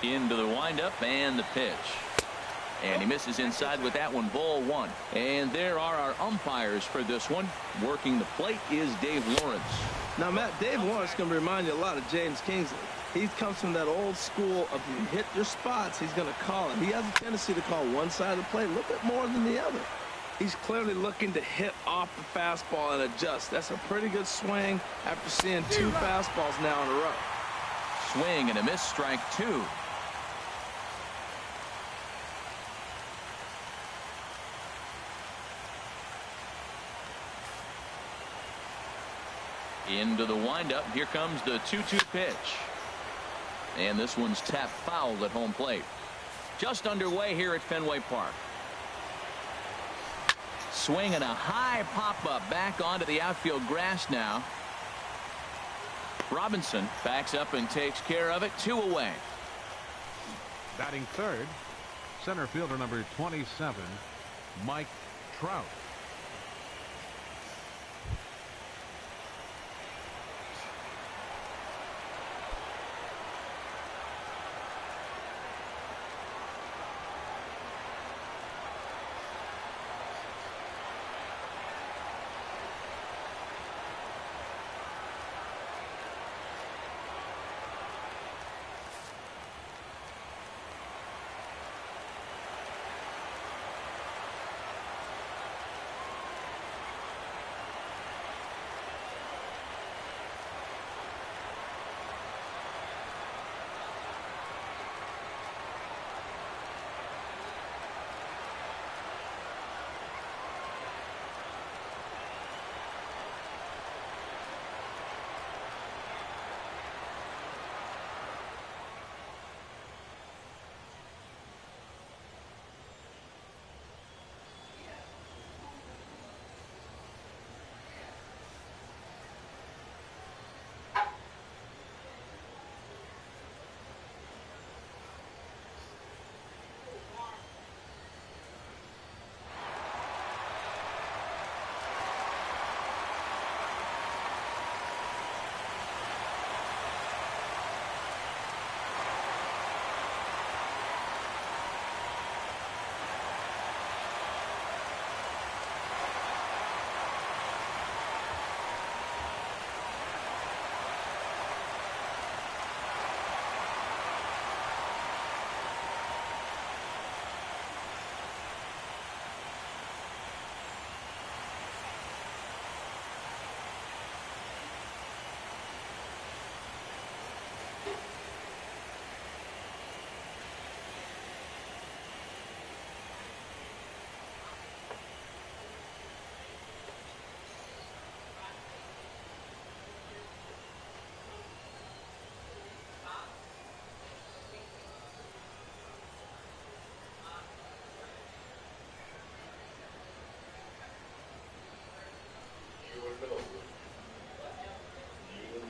Into the windup and the pitch. And he misses inside with that one. Ball one. And there are our umpires for this one. Working the plate is Dave Lawrence. Now, Matt, Dave Lawrence is going to remind you a lot of James Kingsley. He comes from that old school of you hit your spots, he's going to call it. He has a tendency to call one side of the plate a little bit more than the other. He's clearly looking to hit off the fastball and adjust. That's a pretty good swing after seeing 2 fastballs now in a row. Swing and a miss, strike 2. Into the windup. Here comes the 2-2 pitch. And this one's tapped foul at home plate. Just underway here at Fenway Park. Swing and a high pop-up back onto the outfield grass now. Robinson backs up and takes care of it. 2 away. Batting third, center fielder number 27, Mike Trout.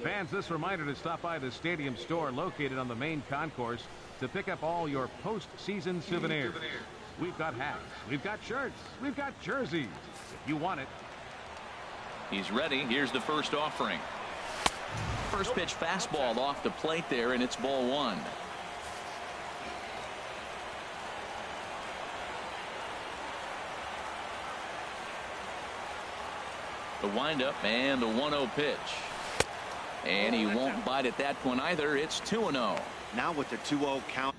Fans, this reminder to stop by the stadium store located on the main concourse to pick up all your postseason souvenirs. We've got hats, we've got shirts, we've got jerseys. If you want it. He's ready. Here's the first offering. First pitch fastball off the plate there, and it's ball one. The windup and the 1-0 pitch. And he won't bite at that one either. It's 2-0. Now with the 2-0 count.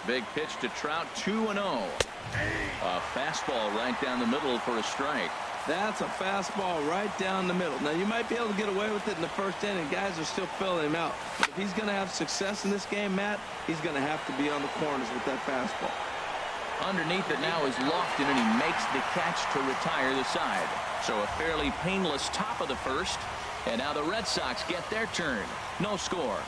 Big pitch to Trout, 2-0. A fastball right down the middle for a strike. That's a fastball right down the middle. Now, you might be able to get away with it in the first inning. Guys are still filling him out. But if he's going to have success in this game, Matt, he's going to have to be on the corners with that fastball. Underneath it now is Lofton, and he makes the catch to retire the side. So a fairly painless top of the first. And now the Red Sox get their turn. No score.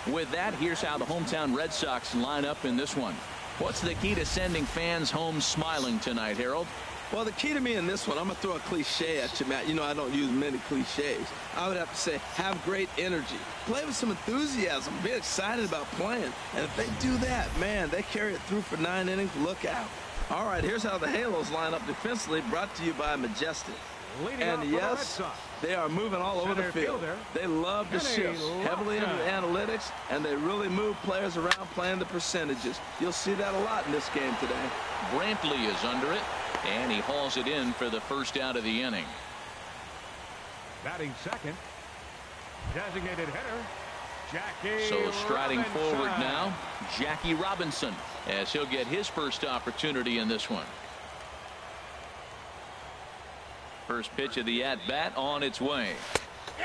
With that, here's how the hometown Red Sox line up in this one. What's the key to sending fans home smiling tonight, Harold? Well, the key to me in this one, I'm going to throw a cliche at you, Matt. You know I don't use many cliches. I would have to say have great energy. Play with some enthusiasm. Be excited about playing. And if they do that, man, they carry it through for 9 innings. Look out. All right, here's how the Halos line up defensively, brought to you by Majestic. And yes, they are moving all over the field. They love to shift, heavily into the analytics, and they really move players around playing the percentages. You'll see that a lot in this game today. Brantley is under it, and he hauls it in for the first out of the inning. Batting second, designated hitter, Jackie So striding Robinson. forward now, Jackie Robinson, as he'll get his first opportunity in this one. First pitch of the at-bat on its way.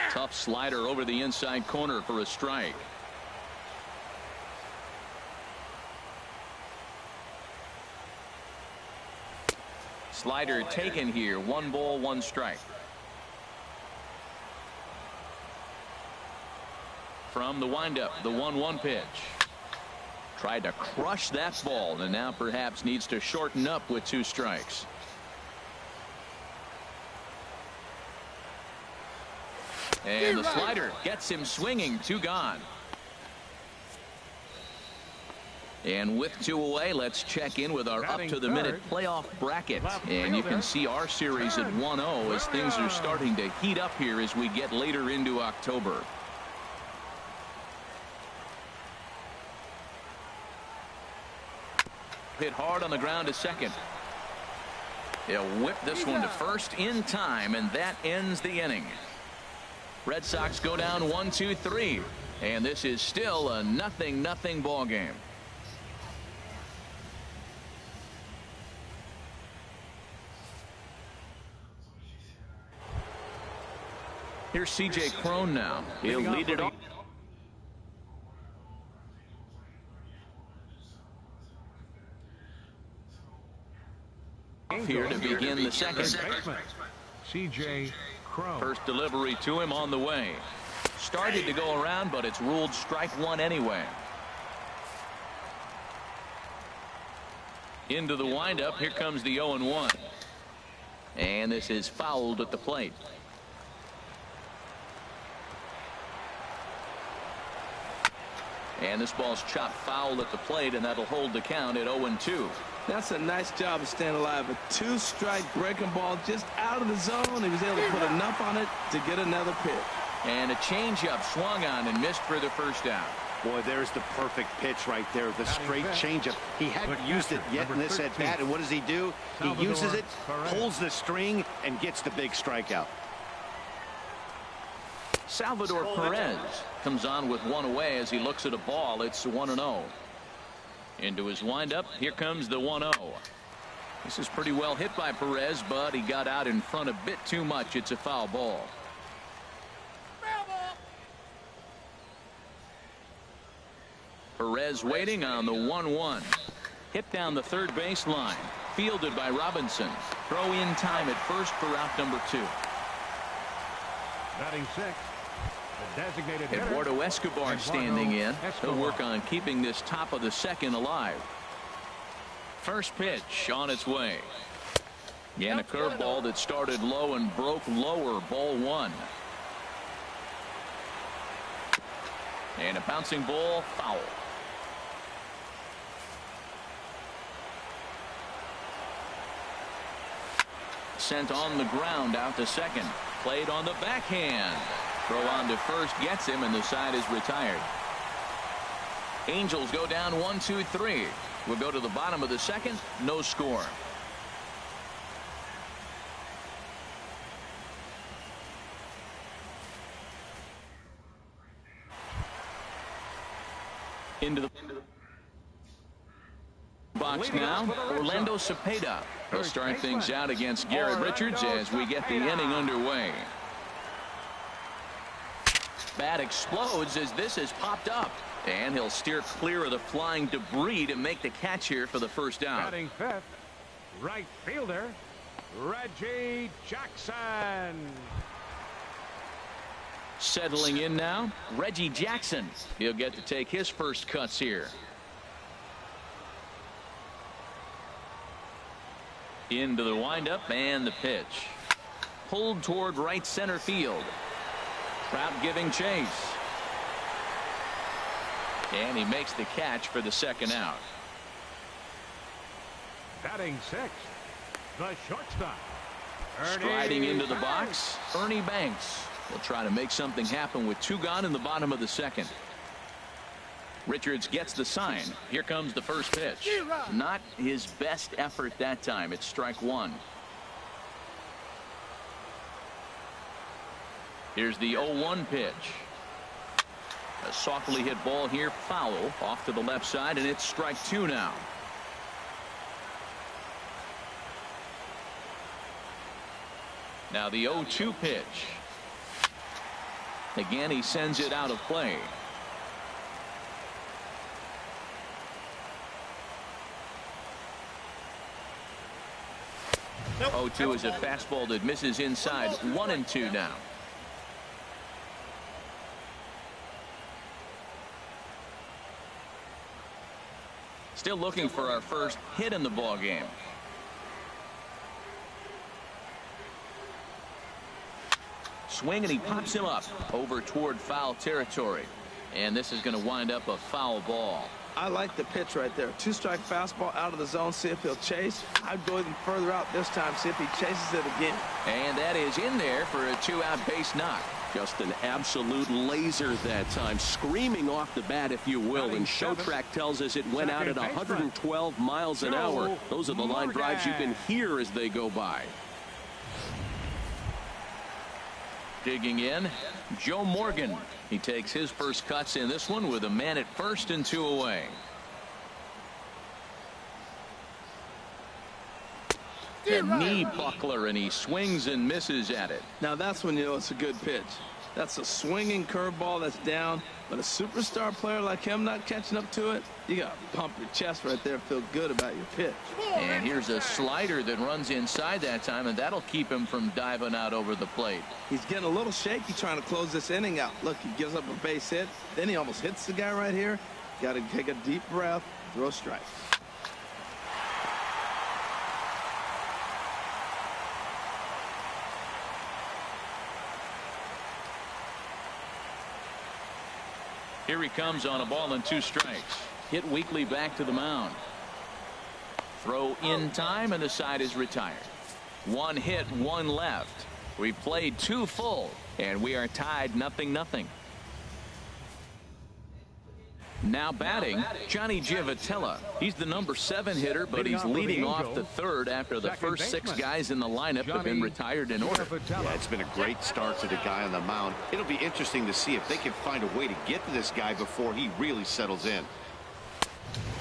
Tough slider over the inside corner for a strike. Slider taken here. 1 ball, 1 strike. From the windup, the 1-1 pitch. Tried to crush that ball, and now perhaps needs to shorten up with 2 strikes. And the slider gets him swinging. 2 gone. And with 2 away, let's check in with our up-to-the-minute playoff bracket. And you can see our series at 1-0 as things are starting to heat up here as we get later into October. Hit hard on the ground to second. He'll whip this one to first in time, and that ends the inning. Red Sox go down 1-2-3, and this is still a 0-0 ball game. Here's C.J. Cron now. He'll lead it off. Here to begin the second. C.J. Cron. First delivery to him on the way. Started to go around, but it's ruled strike 1 anyway. Into the windup. Here comes the 0-1. And this is fouled at the plate. And this ball's chopped foul at the plate, and that'll hold the count at 0-2. That's a nice job of staying alive. A 2-strike breaking ball just out of the zone. He was able to put enough on it to get another pitch. And a changeup swung on and missed for the first out. Boy, there's the perfect pitch right there. The straight changeup. He hadn't used it yet in this at bat. And what does he do? He uses it, pulls the string, and gets the big strikeout. Salvador Perez comes on with 1 away as he looks at a ball. It's 1-0. Into his windup. Here comes the 1-0. This is pretty well hit by Perez, but he got out in front a bit too much. It's a foul ball. Perez waiting on the 1-1. Hit down the third base line. Fielded by Robinson. Throw in time at first for out number 2. Batting 6. Designated Eduardo Escobar standing in. He'll work on keeping this top of the second alive. First pitch on its way. And a curveball that started low and broke lower. Ball 1. And a bouncing ball, foul. Sent on the ground out to second. Played on the backhand. Throw on to first gets him, and the side is retired. Angels go down 1-2-3. We'll go to the bottom of the second. No score. Into the box now. Orlando Cepeda will start things out against Garrett Richards as we get the inning underway. Bat explodes as this has popped up, and he'll steer clear of the flying debris to make the catch here for the first out. Batting 5th, right fielder Reggie Jackson. Settling in now, Reggie Jackson. He'll get to take his first cuts here. Into the windup and the pitch. Pulled toward right center field. Trout giving chase. And he makes the catch for the second out. Batting sixth, the shortstop. Striding into the box, Ernie Banks will try to make something happen with 2 gone in the bottom of the second. Richards gets the sign. Here comes the first pitch. Not his best effort that time. It's strike 1. Here's the 0-1 pitch. A softly hit ball here, foul off to the left side, and it's strike 2 now. Now the 0-2 pitch. Again, he sends it out of play. Nope. 0-2 is a fastball that misses inside. 1-2 now. Still looking for our first hit in the ball game. Swing, and he pops him up over toward foul territory. And this is going to wind up a foul ball. I like the pitch right there. 2-strike fastball out of the zone. See if he'll chase. I'd go even further out this time. See if he chases it again. And that is in there for a 2-out base knock. Just an absolute laser that time, screaming off the bat, if you will. And show track tells us it went out at 112 miles an hour. Those are the line drives you can hear as they go by. Digging in, Joe Morgan. He takes his first cuts in this one with a man at first and 2 away. A knee buckler, and he swings and misses at it. Now that's when you know it's a good pitch. That's a swinging curveball that's down, but a superstar player like him not catching up to it, you got to pump your chest right there, feel good about your pitch. And here's a slider that runs inside that time, and that'll keep him from diving out over the plate. He's getting a little shaky trying to close this inning out. Look, he gives up a base hit, then he almost hits the guy right here. Got to take a deep breath, throw a strike. Here he comes on a ball and 2 strikes. Hit weakly back to the mound. Throw in time, and the side is retired. 1 hit, 1 left. We've played 2 full, and we are tied 0-0. Now batting, Johnny Giavotella. He's the number 7 hitter, but he's leading off the third after the first 6 guys in the lineup have been retired in order. Yeah, it's been a great start to the guy on the mound. It'll be interesting to see if they can find a way to get to this guy before he really settles in.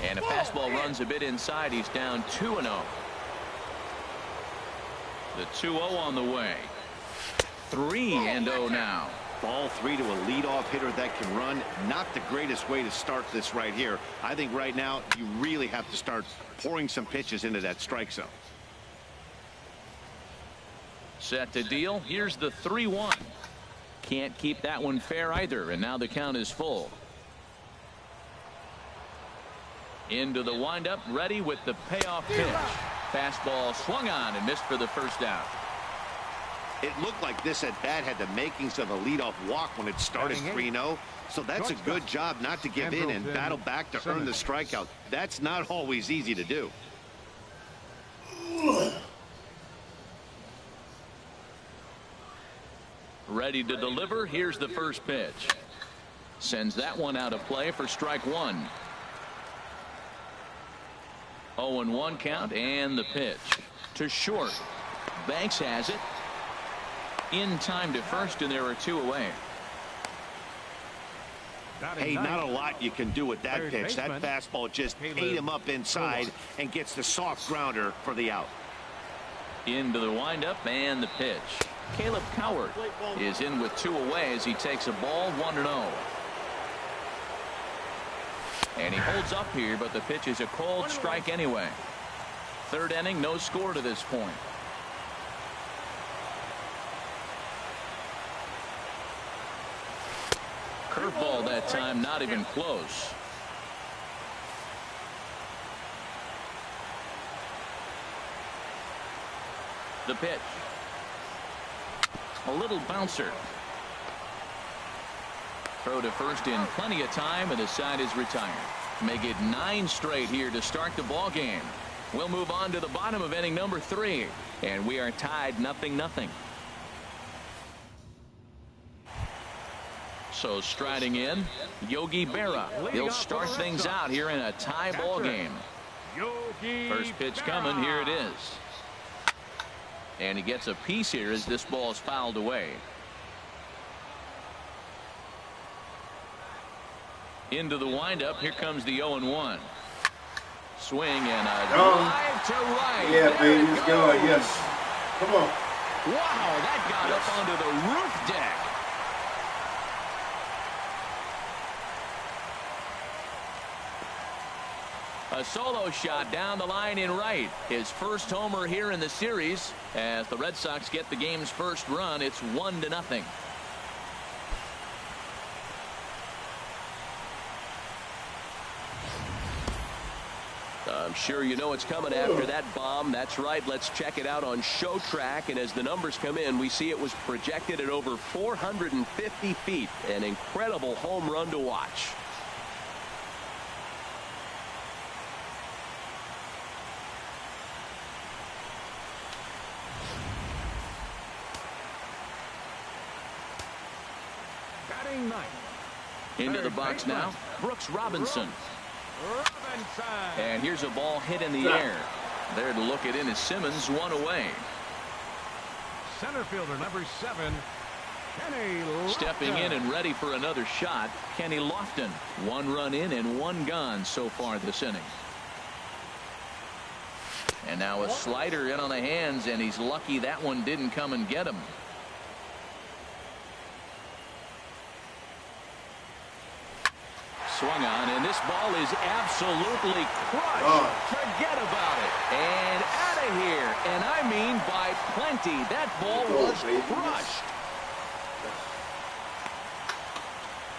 And a fastball runs a bit inside. He's down 2-0. The 2-0 on the way. 3-0 now. Ball 3 to a leadoff hitter that can run. Not the greatest way to start this right here. I think right now you really have to start pouring some pitches into that strike zone. Set to deal. Here's the 3-1. Can't keep that one fair either, and now the count is full. Into the windup, ready with the payoff pitch. Fastball swung on and missed for the first out. It looked like this at bat had the makings of a leadoff walk when it started 3-0. So that's a good job not to give in and battle back to earn the strikeout. That's not always easy to do. Ready to deliver. Here's the first pitch. Sends that one out of play for strike 1. 0-1 count, and the pitch to short. Banks has it. In time to first, and there are 2 away. Hey, not a lot you can do with that pitch. That fastball just ate him up inside and gets the soft grounder for the out. Into the windup and the pitch. Caleb Coward is in with 2 away as he takes a ball 1-0. And he holds up here, but the pitch is a cold strike anyway. 3rd inning, no score to this point. Curveball that time, not even close. The pitch. A little bouncer. Throw to first in plenty of time, and the side is retired. Make it 9 straight here to start the ball game. We'll move on to the bottom of inning number 3, and we are tied 0-0. So striding in, Yogi Berra. He'll start things out here in a tie ball game. First pitch coming. Here it is. And he gets a piece here as this ball is fouled away. Into the windup. Here comes the 0-1. Swing and a drive to right. Yeah, baby, it's going. Yes. Come on. Wow, that got up onto the roof deck. A solo shot down the line in right. His first homer here in the series. As the Red Sox get the game's first run, it's 1-0. I'm sure you know what's coming after that bomb. That's right. Let's check it out on Show Track. And as the numbers come in, we see it was projected at over 450 feet. An incredible home run to watch. Batting ninth. Into the box now, Brooks Robinson. And here's a ball hit in the air. There to look it in is Simmons, 1 away. Center fielder number 7, Kenny Lofton. Stepping in and ready for another shot, Kenny Lofton. 1 run in and 1 gone so far this inning. And now a slider in on the hands, and he's lucky that one didn't come and get him. Swung on, and this ball is absolutely crushed. Forget about it. And out of here. And I mean by plenty. That ball was crushed.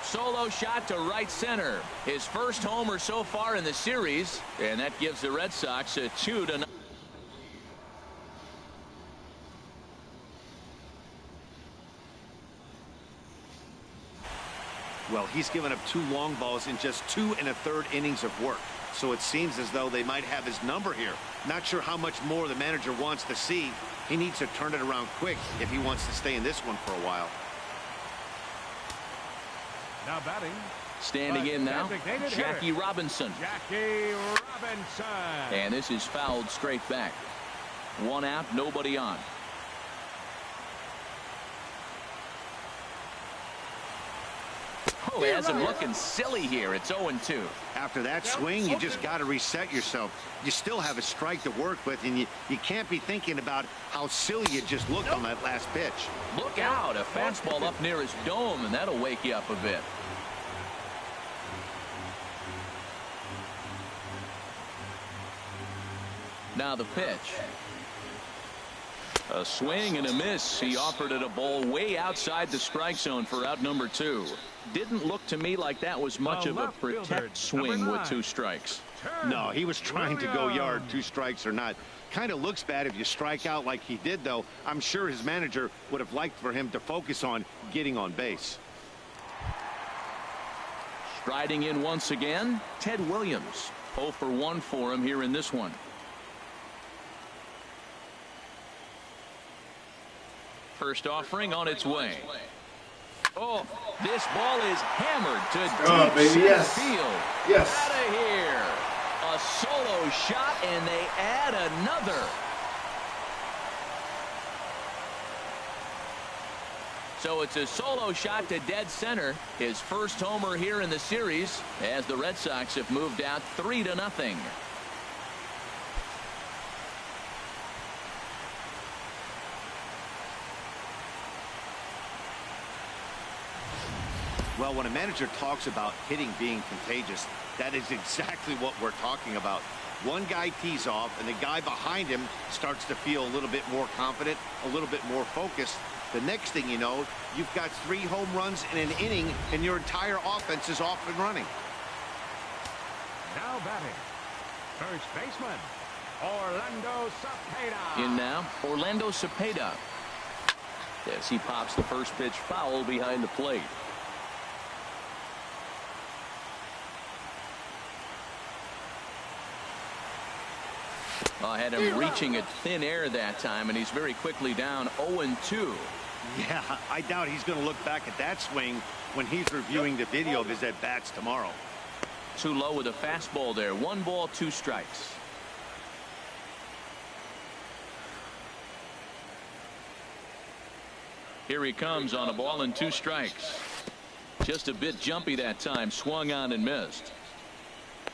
Solo shot to right center. His first homer so far in the series. And that gives the Red Sox a 2-0. Well, he's given up 2 long balls in just 2 1/3 innings of work. So it seems as though they might have his number here. Not sure how much more the manager wants to see. He needs to turn it around quick if he wants to stay in this one for a while. Now batting. Standing in now, Jackie Robinson. Jackie Robinson. And this is fouled straight back. 1 out, nobody on. Oh, he has him looking silly here. It's 0-2. After that swing, you just got to reset yourself. You still have a strike to work with, and you can't be thinking about how silly you just looked on that last pitch. Look out, a fastball up near his dome, and that'll wake you up a bit. Now the pitch. A swing and a miss. He offered it a ball way outside the strike zone for out number 2. Didn't look to me like that was much of a protect swing with 2 strikes. No, he was trying to go yard, 2 strikes or not. Kind of looks bad if you strike out like he did, though. I'm sure his manager would have liked for him to focus on getting on base. Striding in once again, Ted Williams. 0 for 1 for him here in this one. First offering on its way. Oh, this ball is hammered to deep center field. Yes. Out of here. A solo shot, and they add another. So it's a solo shot to dead center. His first homer here in the series, as the Red Sox have moved out 3-0. Well, when a manager talks about hitting being contagious, that is exactly what we're talking about. One guy tees off, and the guy behind him starts to feel a little bit more confident, a little bit more focused. The next thing you know, you've got 3 home runs in an inning, and your entire offense is off and running. Now batting. First baseman, Orlando Cepeda. In now, Orlando Cepeda. As he pops the first pitch foul behind the plate. Had him reaching at thin air that time, and he's very quickly down 0-2. Yeah, I doubt he's going to look back at that swing when he's reviewing the video of his at-bats tomorrow. Too low with a fastball there. 1 ball, 2 strikes. Here he comes on a ball and 2 strikes. Just a bit jumpy that time. Swung on and missed.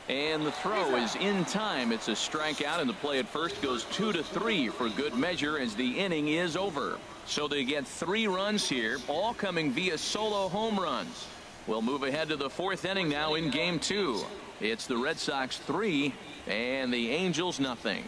And the throw is in time. It's a strikeout, and the play at first goes 2-3 for good measure as the inning is over. So they get 3 runs here, all coming via solo home runs. We'll move ahead to the 4th inning now in game 2. It's the Red Sox 3 and the Angels nothing.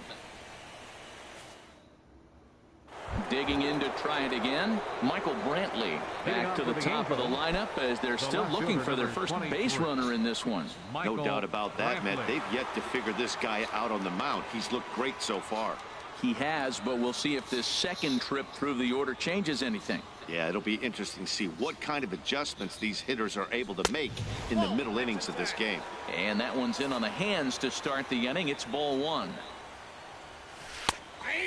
Digging in to try it again, Michael Brantley back to the top of the lineup as they're still looking for their first base runner in this one. No doubt about that, man. They've yet to figure this guy out on the mound. He's looked great so far. He has, but we'll see if this second trip through the order changes anything. Yeah, it'll be interesting to see what kind of adjustments these hitters are able to make in the middle innings of this game. And that one's in on the hands to start the inning. It's ball 1.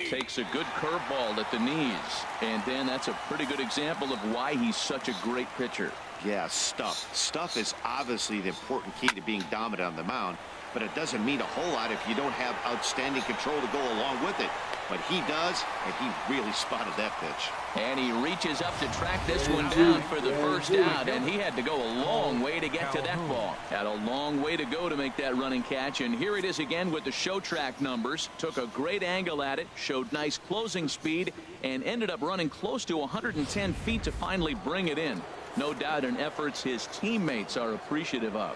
Takes a good curveball at the knees. And Dan, that's a pretty good example of why he's such a great pitcher. Yeah, stuff. Stuff is obviously the important key to being dominant on the mound, but it doesn't mean a whole lot if you don't have outstanding control to go along with it. But he does, and he really spotted that pitch. And he reaches up to track this one down for the first out, and he had to go a long way to get to that ball. Had a long way to go to make that running catch, and here it is again with the show track numbers. Took a great angle at it, showed nice closing speed, and ended up running close to 110 feet to finally bring it in. No doubt in efforts his teammates are appreciative of.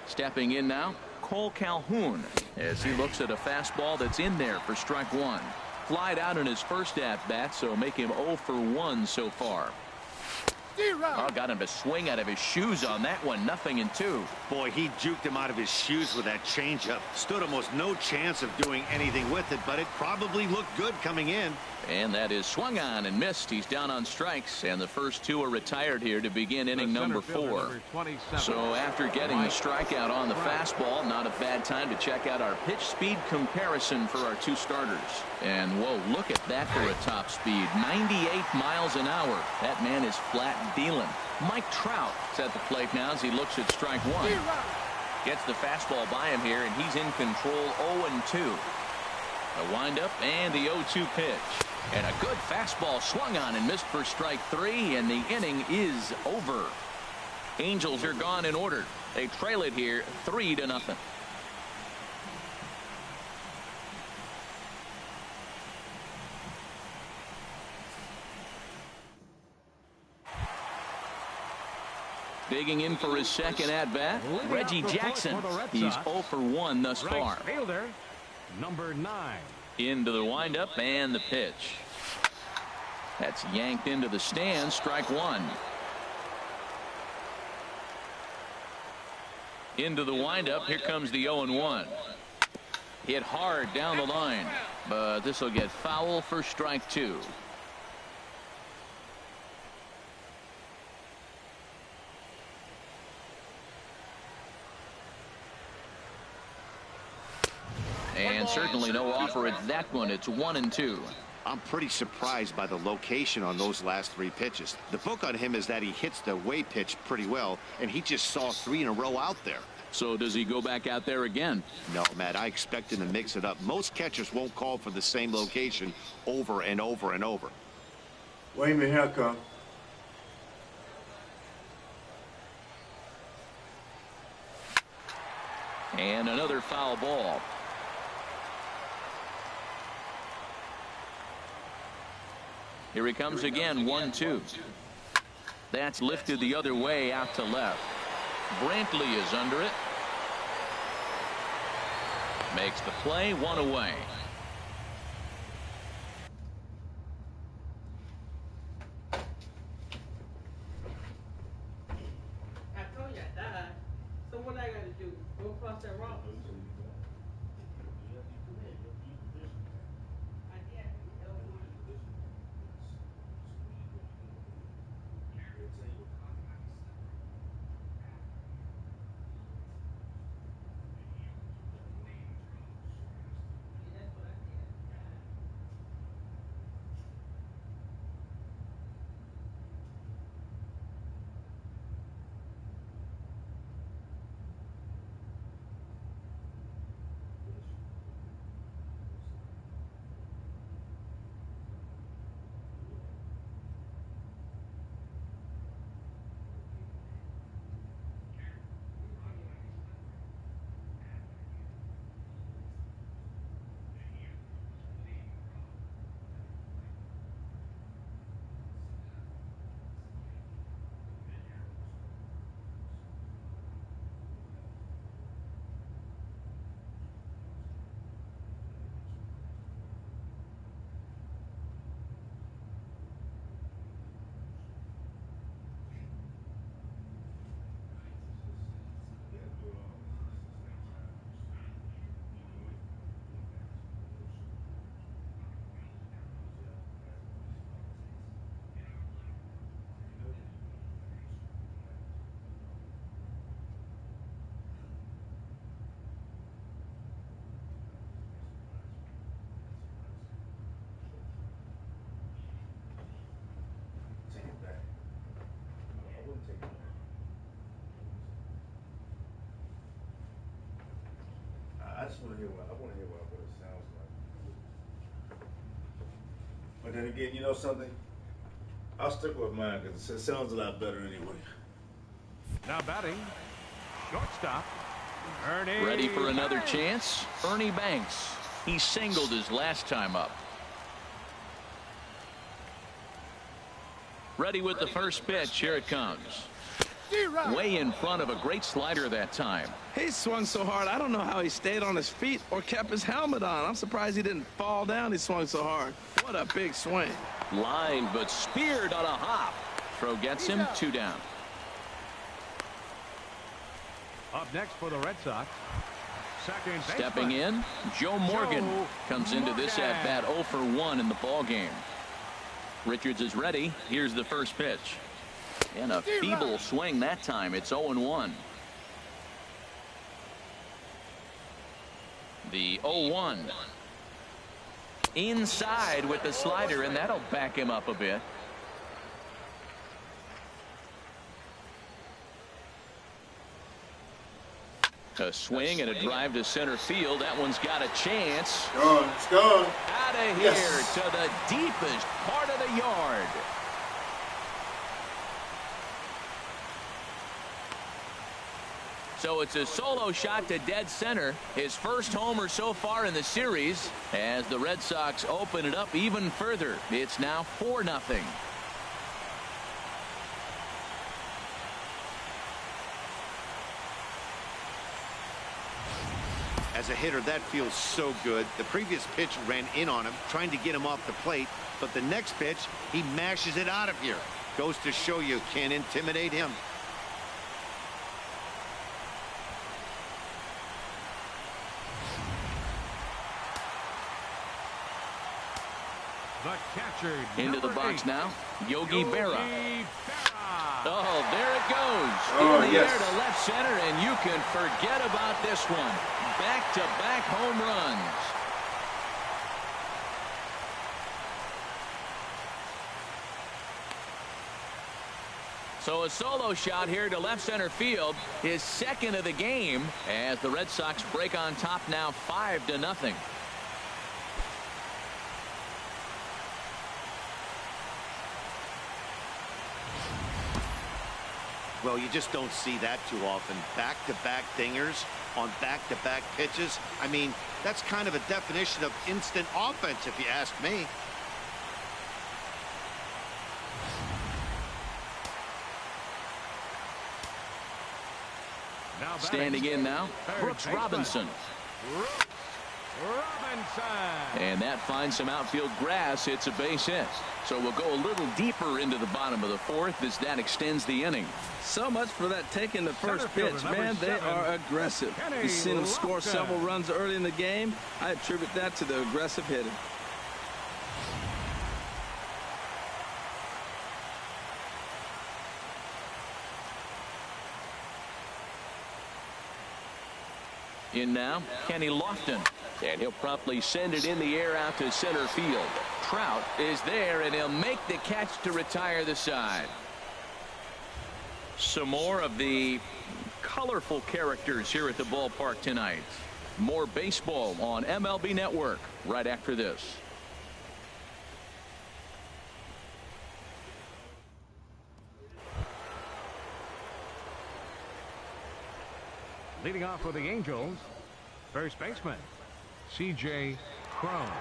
Stepping in now, Cole Calhoun, as he looks at a fastball that's in there for strike 1. Flied out in his first at-bat, so make him 0 for 1 so far. Oh, got him to swing out of his shoes on that one. 0-2. Boy, he juked him out of his shoes with that changeup. Stood almost no chance of doing anything with it, but it probably looked good coming in. And that is swung on and missed. He's down on strikes, and the first 2 are retired here to begin inning number 4. So after getting the strikeout on the fastball, not a bad time to check out our pitch speed comparison for our 2 starters. And whoa, look at that for a top speed. 98 miles an hour. That man is flat dealing. Mike Trout is at the plate now as he looks at strike 1. Gets the fastball by him here, and he's in control. 0-2. The windup and the 0-2 pitch. And a good fastball swung on and missed for strike 3, and the inning is over. Angels are gone in order. They trail it here 3-0. Digging in for his second at-bat, Reggie Jackson. He's 0 for 1 thus far. Fielder, number 9. Into the windup and the pitch. That's yanked into the stand. Strike 1. Into the windup. Here comes the 0-1. Hit hard down the line, but this will get foul for strike 2. And certainly no offer at that one. It's 1-2. I'm pretty surprised by the location on those last 3 pitches. The book on him is that he hits the away pitch pretty well, and he just saw 3 in a row out there. So does he go back out there again? No, Matt, I expect him to mix it up. Most catchers won't call for the same location over and over and over. Wait a minute, here I come. And another foul ball. Here he comes again. 1-2. That's lifted the other way out to left. Brantley is under it. Makes the play. 1 away. I told you I died. So what I got to do? Go across that rock? just want to hear what it sounds like. But then again, you know something? I'll stick with mine because it sounds a lot better anyway. Now batting, shortstop, Ernie. Ready for another chance? Ernie Banks. He singled his last time up. Ready with the first pitch. Here it comes. Way in front of a great slider that time. He swung so hard, I don't know how he stayed on his feet or kept his helmet on. I'm surprised he didn't fall down. He swung so hard. What a big swing. Line, but speared on a hop. Throw gets him 2 down. Up next for the Red Sox, second baseman. Stepping in, Joe Morgan Joe comes into this Morgan. at-bat 0 for 1 in the ball game. Richards is ready. Here's the first pitch. And a feeble swing that time. It's 0-1. The 0-1. Inside with the slider, and that'll back him up a bit. A swing and a drive to center field. That one's got a chance. Gone. It's gone. Out of here Yes. to the deepest part of the yard. So it's a solo shot to dead center. His first homer so far in the series as the Red Sox open it up even further. It's now 4-0. As a hitter, that feels so good. The previous pitch ran in on him, trying to get him off the plate. But the next pitch, he mashes it out of here. Goes to show you can't intimidate him. The catcher, Into the number box 8, now, Yogi Berra. Berra. Oh, there it goes. Oh, In the yes. air to left center, and you can forget about this one. Back-to-back home runs. So a solo shot here to left center field, his second of the game, as the Red Sox break on top now 5-0. Well, you just don't see that too often. Back-to-back dingers on back-to-back pitches. I mean, that's kind of a definition of instant offense, if you ask me. Now batting, Standing in now, third Brooks baseman, Robinson. Robinson. And that finds some outfield grass. It's a base hit. So we'll go a little deeper into the bottom of the fourth as that extends the inning. So much for that taking the first Center fielder, pitch. number Man, they 7, are aggressive. Kenny You've seen them score Lofton. several runs early in the game. I attribute that to the aggressive hitting. In now, Kenny Lofton. And he'll promptly send it in the air out to center field. Trout is there, and he'll make the catch to retire the side. Some more of the colorful characters here at the ballpark tonight. More baseball on MLB Network right after this. Leading off for the Angels, first baseman, C.J. Cron.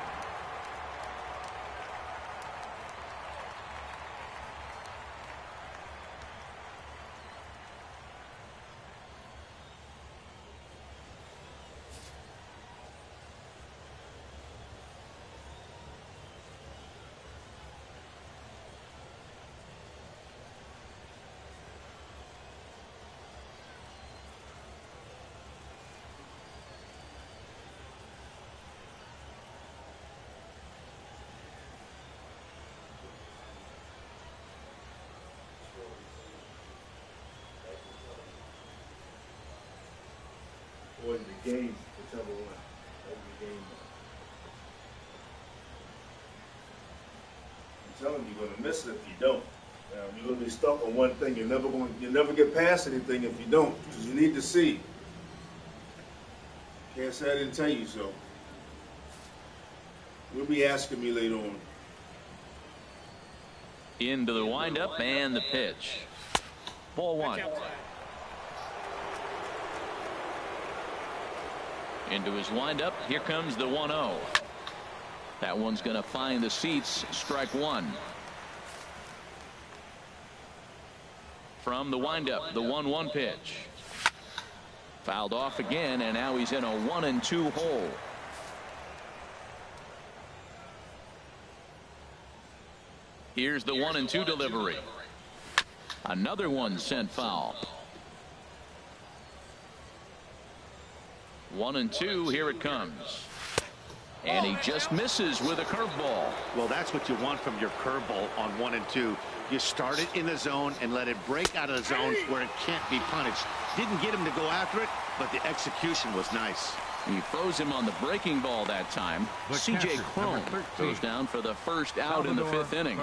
Or the game, whichever one. Every game. I'm telling you, you're gonna miss it if you don't. You're gonna be stuck on one thing. You'll never get past anything if you don't, because you need to see. Yes, I didn't tell you so. You'll be asking me later on. Into the windup and the pitch. Ball one. Into his windup. Here comes the 1-0. That one's going to find the seats. Strike one. From the windup, the 1-1 pitch. Fouled off again, and now he's in a 1-2 hole. Here's the 1-2 delivery. Another one sent foul. 1-2. Here it comes. And he just misses with a curveball. Well, that's what you want from your curveball on 1-2. You start it in the zone and let it break out of the zone where it can't be punished. Didn't get him to go after it, but the execution was nice. He froze him on the breaking ball that time. C.J. Cron goes down for the first out in the 5th inning.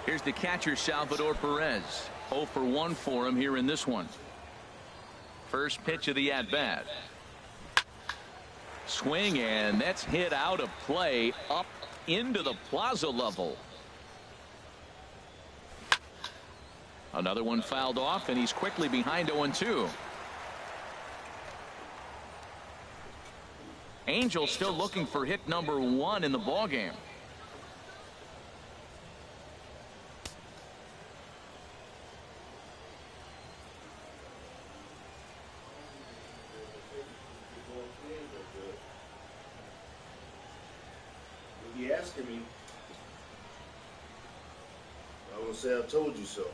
Here's the catcher, Salvador Perez. 0 for 1 for him here in this one. First pitch of the at-bat. Swing, and that's hit out of play up into the plaza level. Another one fouled off, and he's quickly behind 0-2. Angels still looking for hit number 1 in the ballgame. You'll be asking me. I will say I told you so.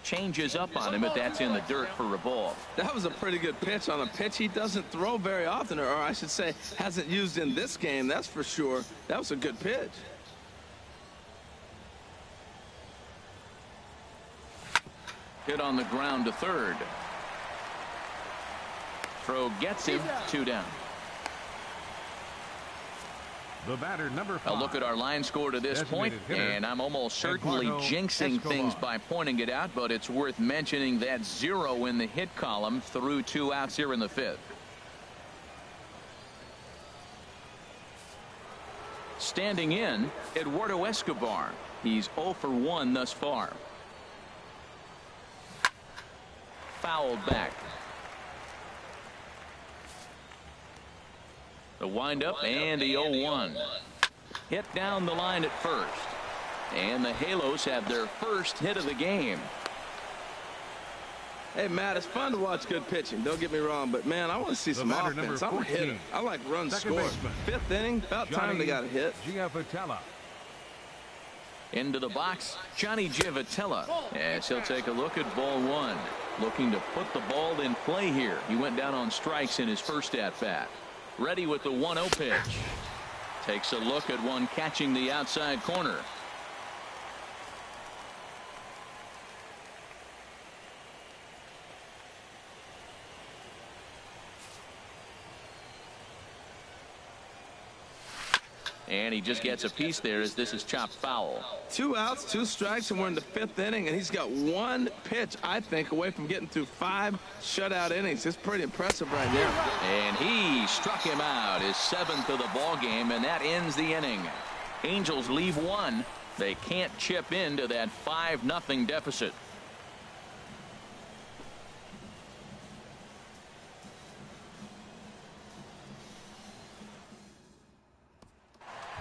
Changes up on him, but that's in the dirt for a ball. That was a pretty good pitch on a pitch he doesn't throw very often, or I should say hasn't used in this game, that's for sure. That was a good pitch. Hit on the ground to third. Throw gets him. 2 down. The batter, number 5. A look at our line score to this point, and I'm almost certainly jinxing things by pointing it out, but it's worth mentioning that 0 in the hit column through 2 outs here in the 5th. Standing in, Eduardo Escobar. He's 0 for 1 thus far. Fouled back. The windup and the 0-1. Hit down the line at first. And the Halos have their first hit of the game. Hey, Matt, it's fun to watch good pitching. Don't get me wrong, but, man, I want to see some offense. I'm a hitter. I like runs scored. 5th inning, about time they got a hit. Into the box, Johnny Giavotella, as he'll take a look at ball 1. Looking to put the ball in play here. He went down on strikes in his first at-bat. Ready with the 1-0 pitch. Takes a look at one catching the outside corner. And he just gets a piece there as this is chopped foul. 2 outs, 2 strikes, and we're in the 5th inning, and he's got 1 pitch, I think, away from getting through 5 shutout innings. It's pretty impressive right now. And he struck him out, his 7th of the ball game, and that ends the inning. Angels leave 1. They can't chip into that 5-0 deficit.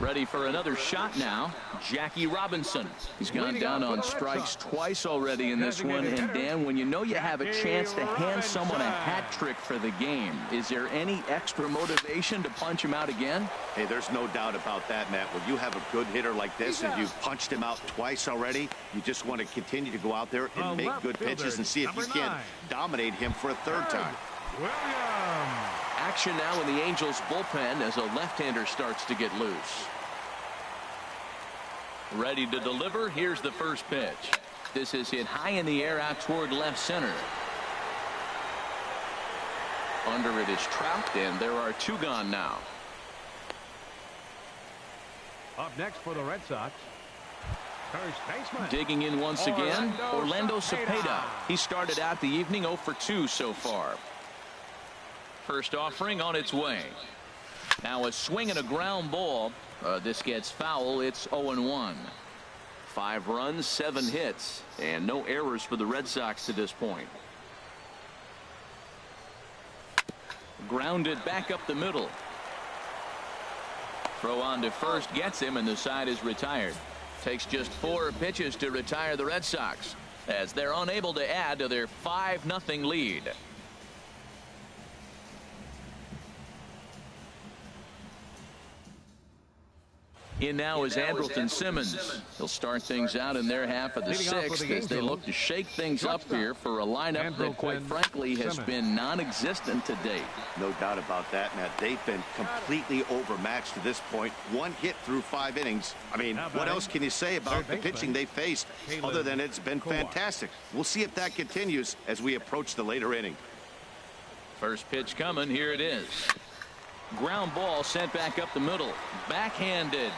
Ready for another shot now, Jackie Robinson. He's gone down on strikes twice already in this one. And Dan, when you know you have a chance to hand someone a hat trick for the game, is there any extra motivation to punch him out again? Hey, there's no doubt about that, Matt. When you have a good hitter like this and you've punched him out twice already, you just want to continue to go out there and make good pitches and see if you can't dominate him for a 3rd time. Action now in the Angels bullpen as a left-hander starts to get loose. Ready to deliver. Here's the first pitch. This is hit high in the air out toward left center. Under it is Trout, and there are 2 gone now. Up next for the Red Sox, First baseman. Digging in once again, Orlando Cepeda. He started out the evening 0 for 2 so far. First offering on its way. Now a swing and a ground ball. This gets foul. It's 0-1. 5 runs, 7 hits, and no errors for the Red Sox to this point. Grounded back up the middle. Throw on to first gets him, and the side is retired. Takes just 4 pitches to retire the Red Sox as they're unable to add to their 5-0 lead. In now is Andrelton Simmons. He'll start things out in their half of the 6th as they look to shake things up here for a lineup that, quite frankly, has been non-existent to date. No doubt about that, Matt. They've been completely overmatched to this point. 1 hit through 5 innings. I mean, what else can you say about the pitching they faced other than it's been fantastic? We'll see if that continues as we approach the later inning. First pitch coming. Here it is. Ground ball sent back up the middle. Backhanded.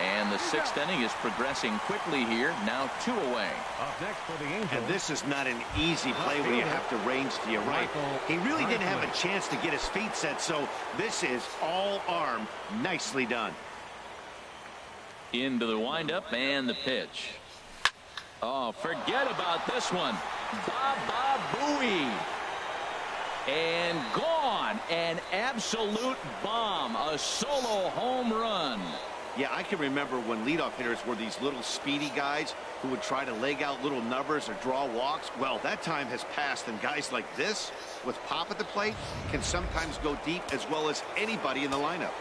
And the 6th inning is progressing quickly here. Now 2 away. Up next for the Angels. And this is not an easy play when you have to range to your right. He really didn't have a chance to get his feet set, so this is all arm. Nicely done. Into the windup and the pitch. Oh, forget about this one. Baba Booey. And gone. An absolute bomb. A solo home run. Yeah, I can remember when leadoff hitters were these little speedy guys who would try to leg out little numbers or draw walks. Well, that time has passed, and guys like this, with pop at the plate, can sometimes go deep as well as anybody in the lineup.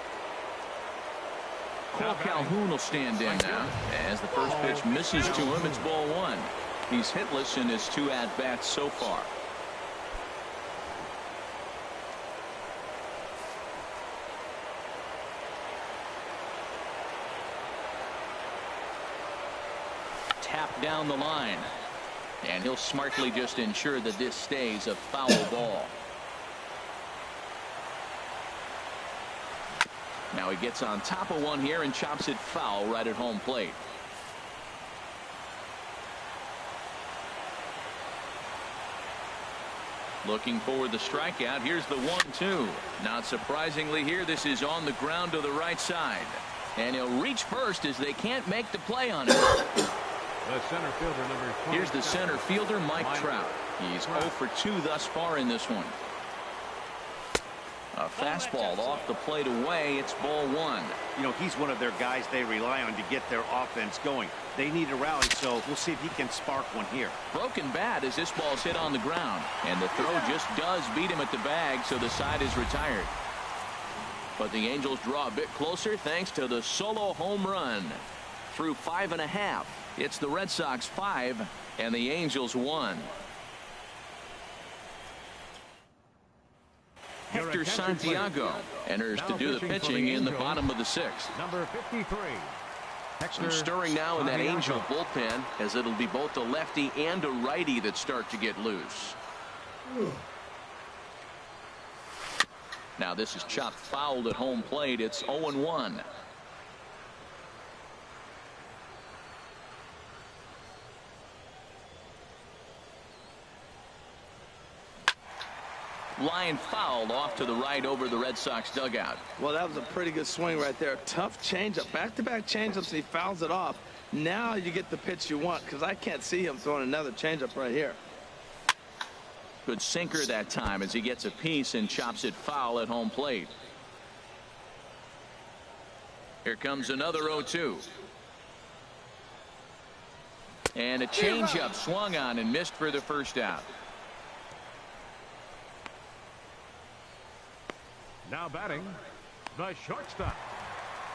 Cole Calhoun will stand in now as the first pitch misses to him. It's ball 1. He's hitless in his 2 at-bats so far. Tap down the line, and he'll smartly just ensure that this stays a foul ball. Now he gets on top of one here and chops it foul right at home plate. Looking for the strikeout. Here's the 1-2. Not surprisingly here, this is on the ground to the right side, and he'll reach first as they can't make the play on it. The center fielder, number 20. Here's the center fielder, Mike Trout. He's 0 for 2 thus far in this one. A fastball off the plate away. It's ball 1. You know, he's one of their guys they rely on to get their offense going. They need a rally, so we'll see if he can spark one here. Broken bat as this ball's hit on the ground. And the throw just does beat him at the bag, so the side is retired. But the Angels draw a bit closer thanks to the solo home run. Through 5.5. It's the Red Sox 5 and the Angels 1. Hector Santiago enters to do the pitching in the bottom of the 6th. Number 53. Some stirring now in that Angel bullpen, as it'll be both a lefty and a righty that start to get loose. Now this is chopped foul at home plate. It's 0-1. Line foul off to the right over the Red Sox dugout. Well, that was a pretty good swing right there. Tough changeup. Back-to-back changeups, and he fouls it off. Now you get the pitch you want, because I can't see him throwing another changeup right here. Good sinker that time as he gets a piece and chops it foul at home plate. Here comes another 0-2. And a changeup swung on and missed for the first out. Now batting, the shortstop,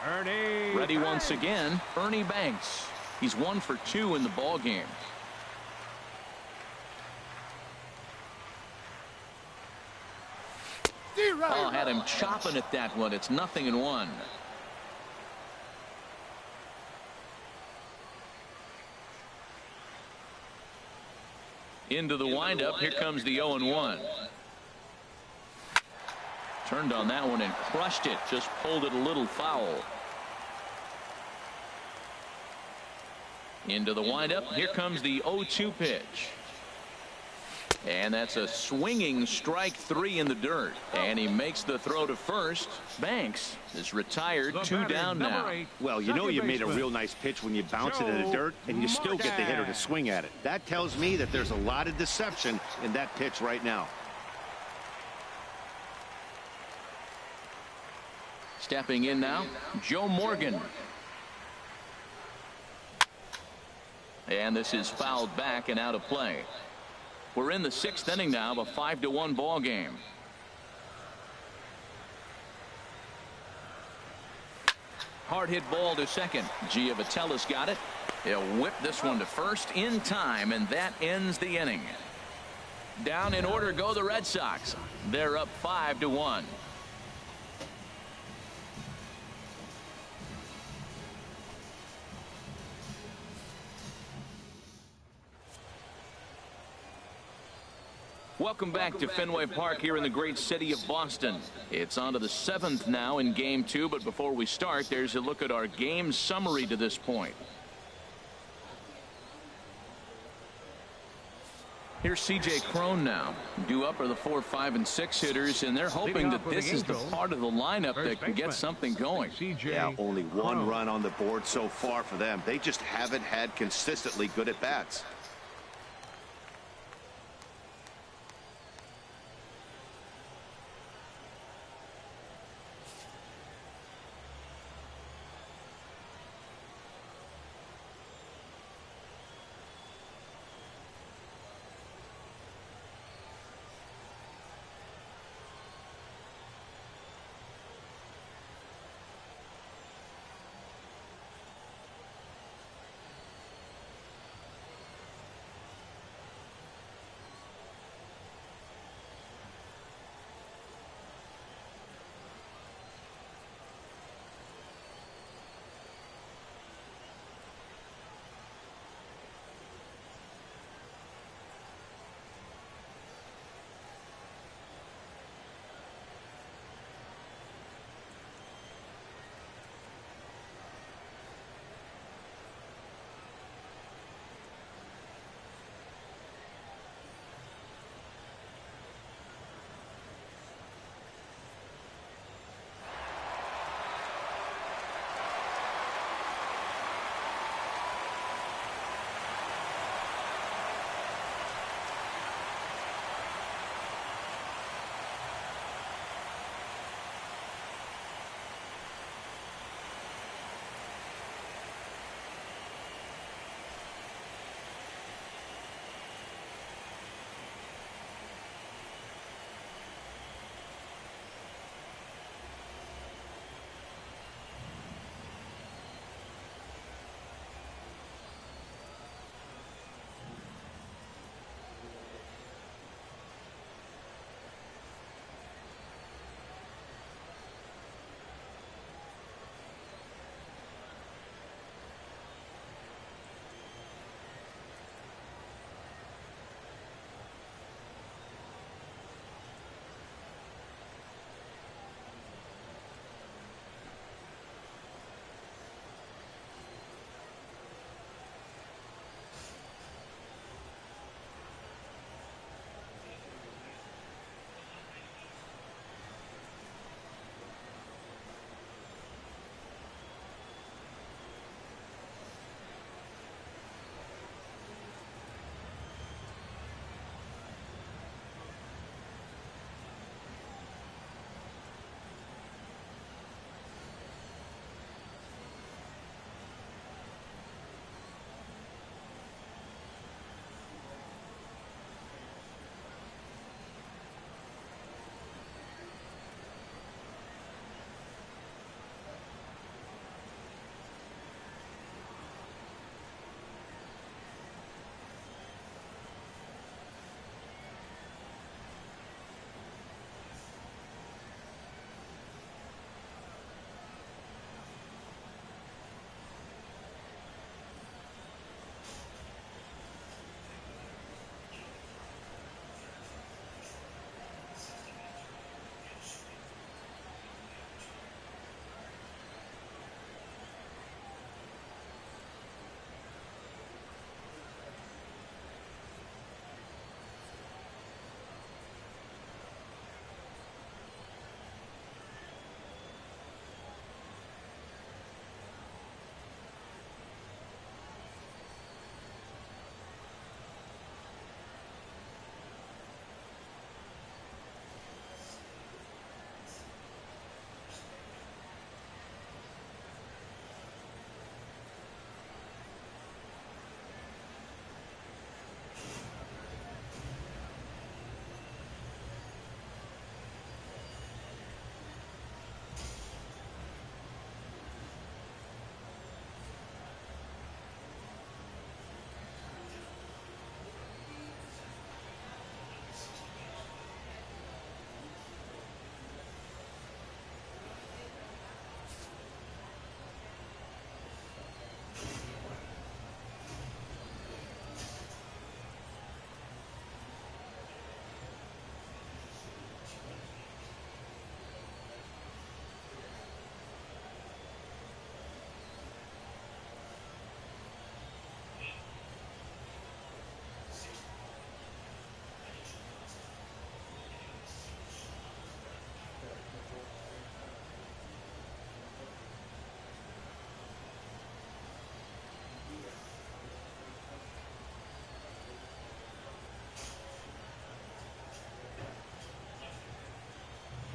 Ernie. Ready Banks. once again, Ernie Banks. He's 1 for 2 in the ball game. Oh, had him chopping at that one. It's 0-1. Into the windup. Here comes the 0-1. Turned on that one and crushed it. Just pulled it a little foul. Into the windup. Here comes the 0-2 pitch. And that's a swinging strike 3 in the dirt. And he makes the throw to first. Banks is retired. 2 down now. Well, you know you made a real nice pitch when you bounce it in the dirt and you still get the hitter to swing at it. That tells me that there's a lot of deception in that pitch right now. Stepping in now, Joe Morgan. And this is fouled back and out of play. We're in the 6th inning now of a 5-1 ball game. Hard hit ball to second. Giovatellis got it. He'll whip this one to first in time, and that ends the inning. Down in order go the Red Sox. They're up 5-1. Welcome back to Fenway Park here in the great city of Boston. It's on to the 7th now in Game 2, but before we start, there's a look at our game summary to this point. Here's C.J. Cron now. Due up are the 4, 5, and 6 hitters, and they're hoping that this is the part of the lineup that can get something going. Yeah, only 1 run on the board so far for them. They just haven't had consistently good at-bats.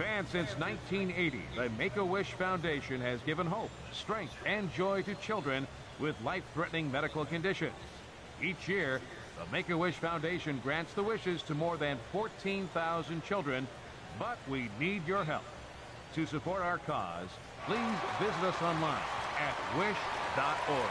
Fans, since 1980, the Make-A-Wish Foundation has given hope, strength, and joy to children with life-threatening medical conditions. Each year, the Make-A-Wish Foundation grants the wishes to more than 14,000 children, but we need your help. To support our cause, please visit us online at wish.org.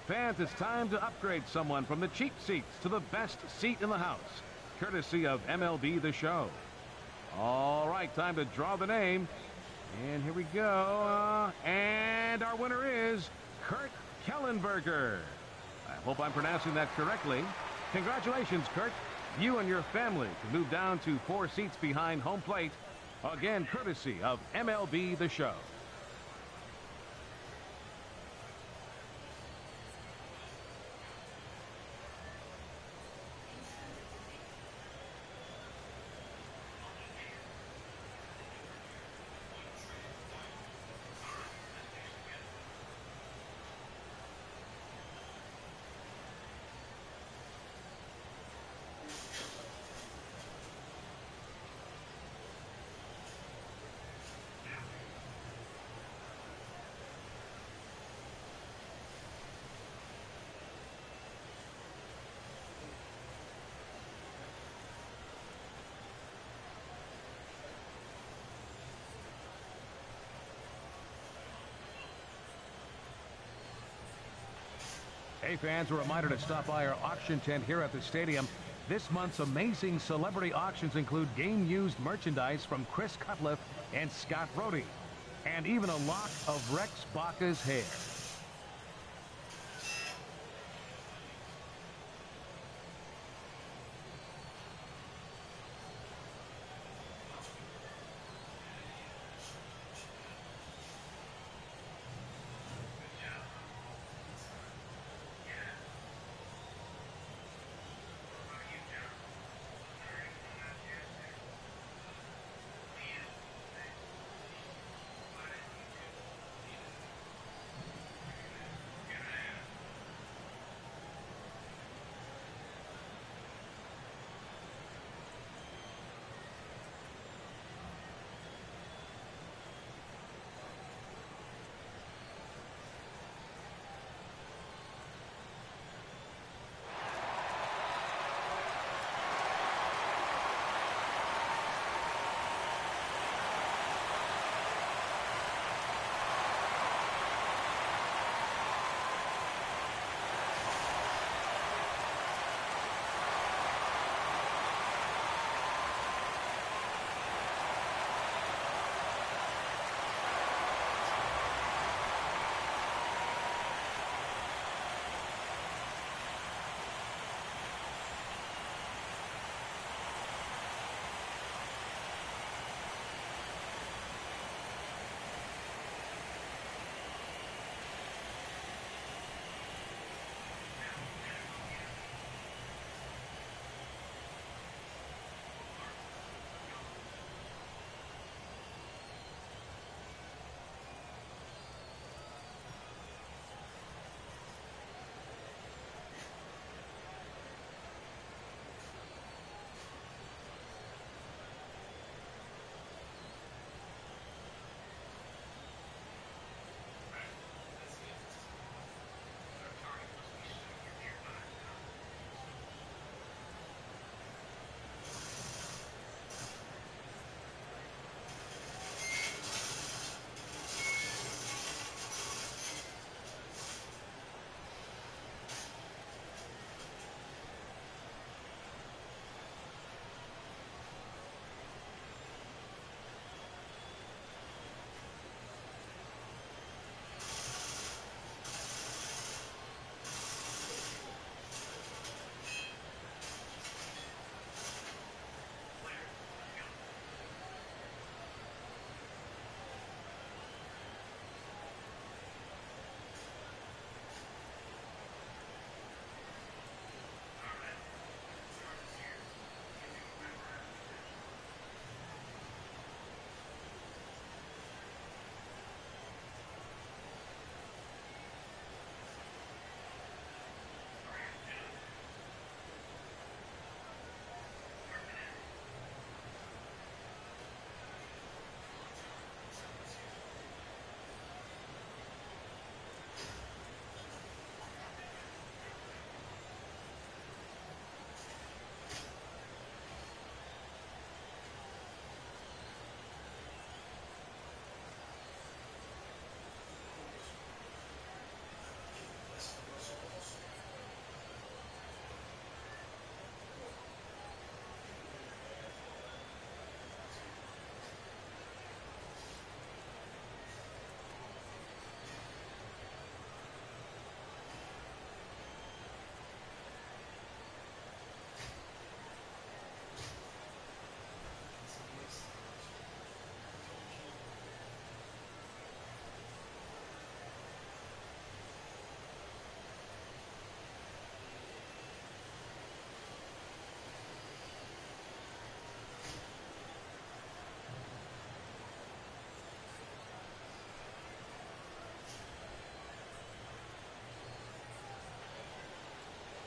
Fans, it's time to upgrade someone from the cheap seats to the best seat in the house, courtesy of MLB The Show. All right, time to draw the name. And here we go. And our winner is Kurt Kellenberger. I hope I'm pronouncing that correctly. Congratulations, Kurt. You and your family can move down to 4 seats behind home plate. Again, courtesy of MLB The Show. Hey fans, a reminder to stop by our auction tent here at the stadium. This month's amazing celebrity auctions include game-used merchandise from Chris Cutliff and Scott Brody, and even a lock of Rex Baca's hair.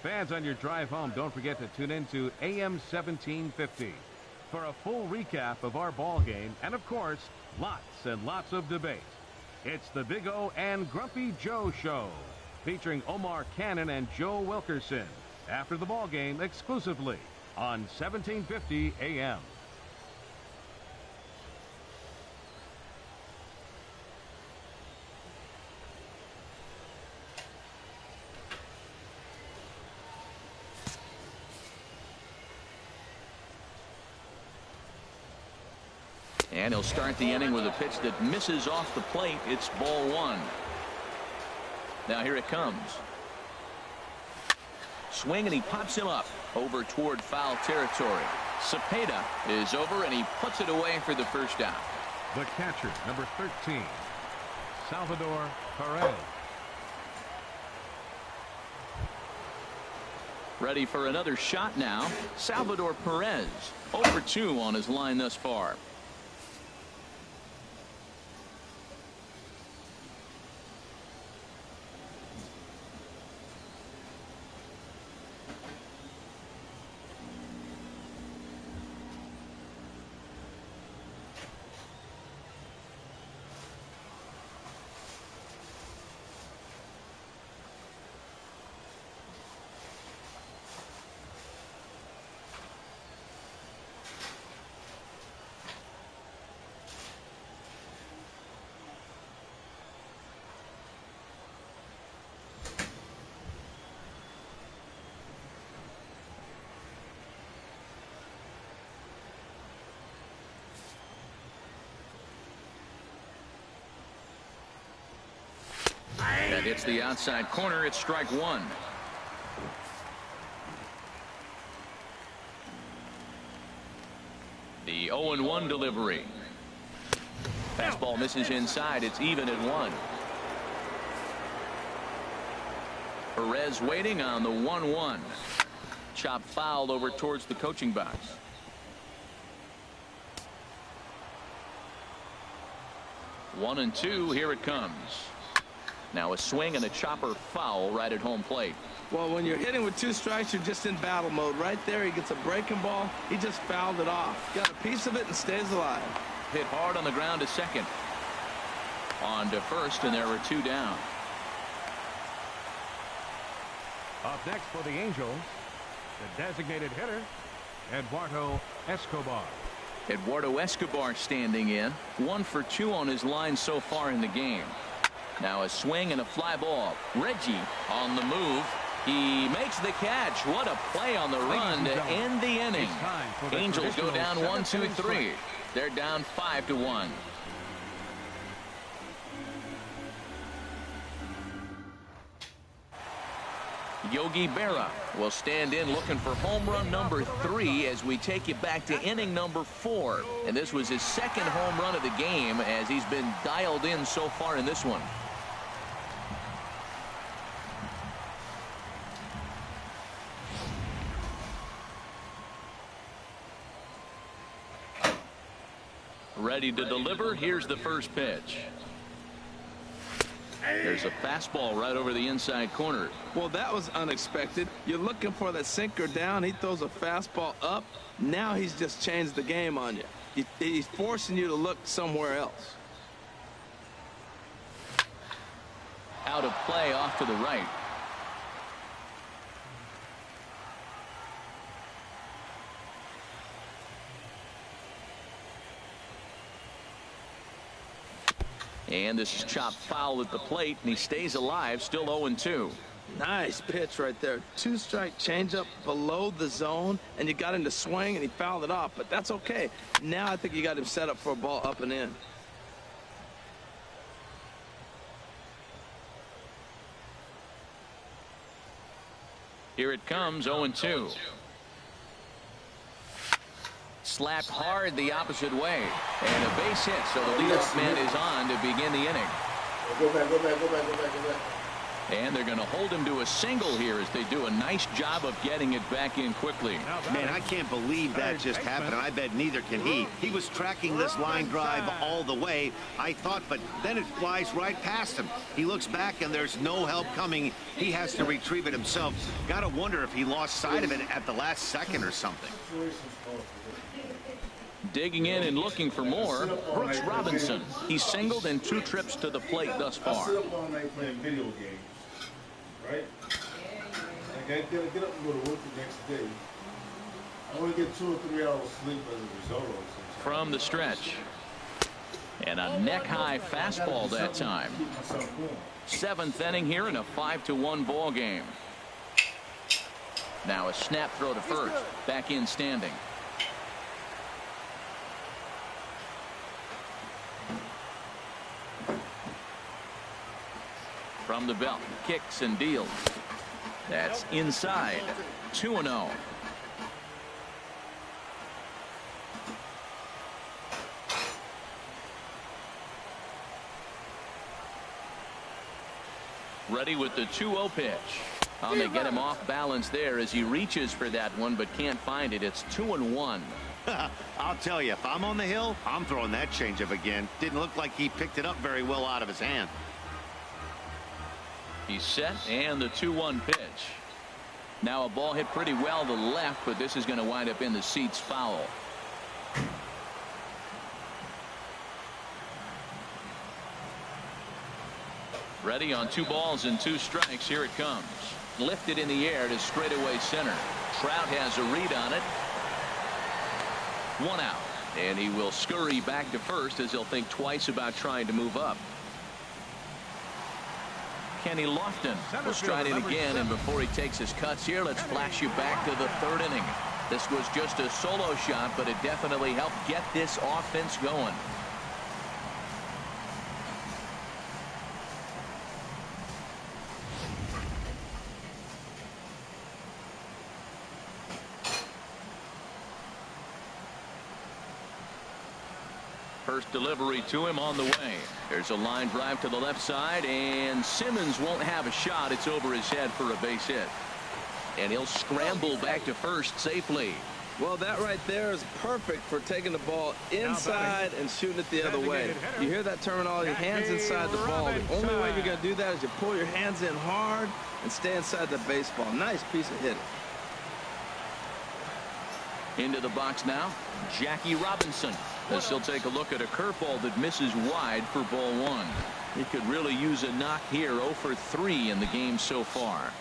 Fans on your drive home, don't forget to tune in to AM 1750 for a full recap of our ball game and, of course, lots and lots of debate. It's the Big O and Grumpy Joe Show, featuring Omar Cannon and Joe Wilkerson after the ball game exclusively on 1750 AM. And he'll start the inning with a pitch that misses off the plate. It's ball one. Now here it comes. Swing, and he pops him up over toward foul territory. Cepeda is over, and he puts it away for the first down. The catcher, number 13, Salvador Perez. Ready for another shot now. Salvador Perez, 0 for 2 on his line thus far. That hits the outside corner. It's strike one. The 0-1 delivery. Fastball misses inside. It's even at 1. Perez waiting on the 1-1. Chop fouled over towards the coaching box. One and two. Here it comes. Now a swing and a chopper foul right at home plate. Well, when you're hitting with 2 strikes, you're just in battle mode. Right there, he gets a breaking ball. He just fouled it off. Got a piece of it and stays alive. Hit hard on the ground to second. On to first, and there were 2 down. Up next for the Angels, the designated hitter, Eduardo Escobar. Eduardo Escobar standing in. 1 for 2 on his line so far in the game. Now a swing and a fly ball. Reggie on the move. He makes the catch. What a play on the run to end the inning. Angels go down 1-2-3. They're down 5-1. Yogi Berra will stand in looking for home run number 3 as we take you back to inning number 4. And this was his second home run of the game as he's been dialed in so far in this one. Ready to deliver. Here's the first pitch. There's a fastball right over the inside corner. Well, that was unexpected. You're looking for that sinker down. He throws a fastball up. Now he's just changed the game on you. He's forcing you to look somewhere else. Out of play off to the right. And this is chopped foul at the plate, and he stays alive, still 0-2. Nice pitch right there. 2-strike changeup below the zone, and you got him to swing, and he fouled it off. But that's okay. Now I think you got him set up for a ball up and in. Here it comes, 0-2. Slapped hard the opposite way, and a base hit, so the leadoff man is on to begin the inning. Go back. And they're going to hold him to a single here as they do a nice job of getting it back in quickly. Man, I can't believe that just happened, and I bet neither can he. He was tracking this line drive all the way, I thought, but then it flies right past him. He looks back, and there's no help coming. He has to retrieve it himself. Got to wonder if he lost sight of it at the last second or something. Digging in and looking for more, Brooks Robinson. He's singled in 2 trips to the plate thus far. I sit up all night playing video games, right? Like I gotta get up and go to work the next day. I only get 2 or 3 hours sleep as a result of it. From the stretch. And a neck-high fastball that time. 7th inning here in a 5-1 ball game. Now a snap throw to first. Back in standing. From the belt, kicks and deals. That's inside. 2-0. Ready with the 2-0 pitch. Oh, they get him off balance there as he reaches for that one but can't find it. It's 2-1. I'll tell you, if I'm on the hill, I'm throwing that changeup again. Didn't look like he picked it up very well out of his hand. He's set, and the 2-1 pitch. Now a ball hit pretty well to the left, but this is going to wind up in the seats foul. Ready on 2 balls and 2 strikes. Here it comes. Lifted in the air to straightaway center. Trout has a read on it. 1 out. And he will scurry back to first as he'll think twice about trying to move up. Kenny Lofton will stride in again, and before he takes his cuts here, let's flash you back to the 3rd inning. This was just a solo shot, but it definitely helped get this offense going. First delivery to him on the way. There's a line drive to the left side, and Simmons won't have a shot. It's over his head for a base hit. And he'll scramble back to first safely. Well, that right there is perfect for taking the ball inside and shooting it the other way. You hear that terminology, hands inside the ball. The only way you're going to do that is you pull your hands in hard and stay inside the baseball. Nice piece of hitting. Into the box now, Jackie Robinson. As he'll take a look at a curveball that misses wide for ball 1. He could really use a knock here. 0 for 3 in the game so far.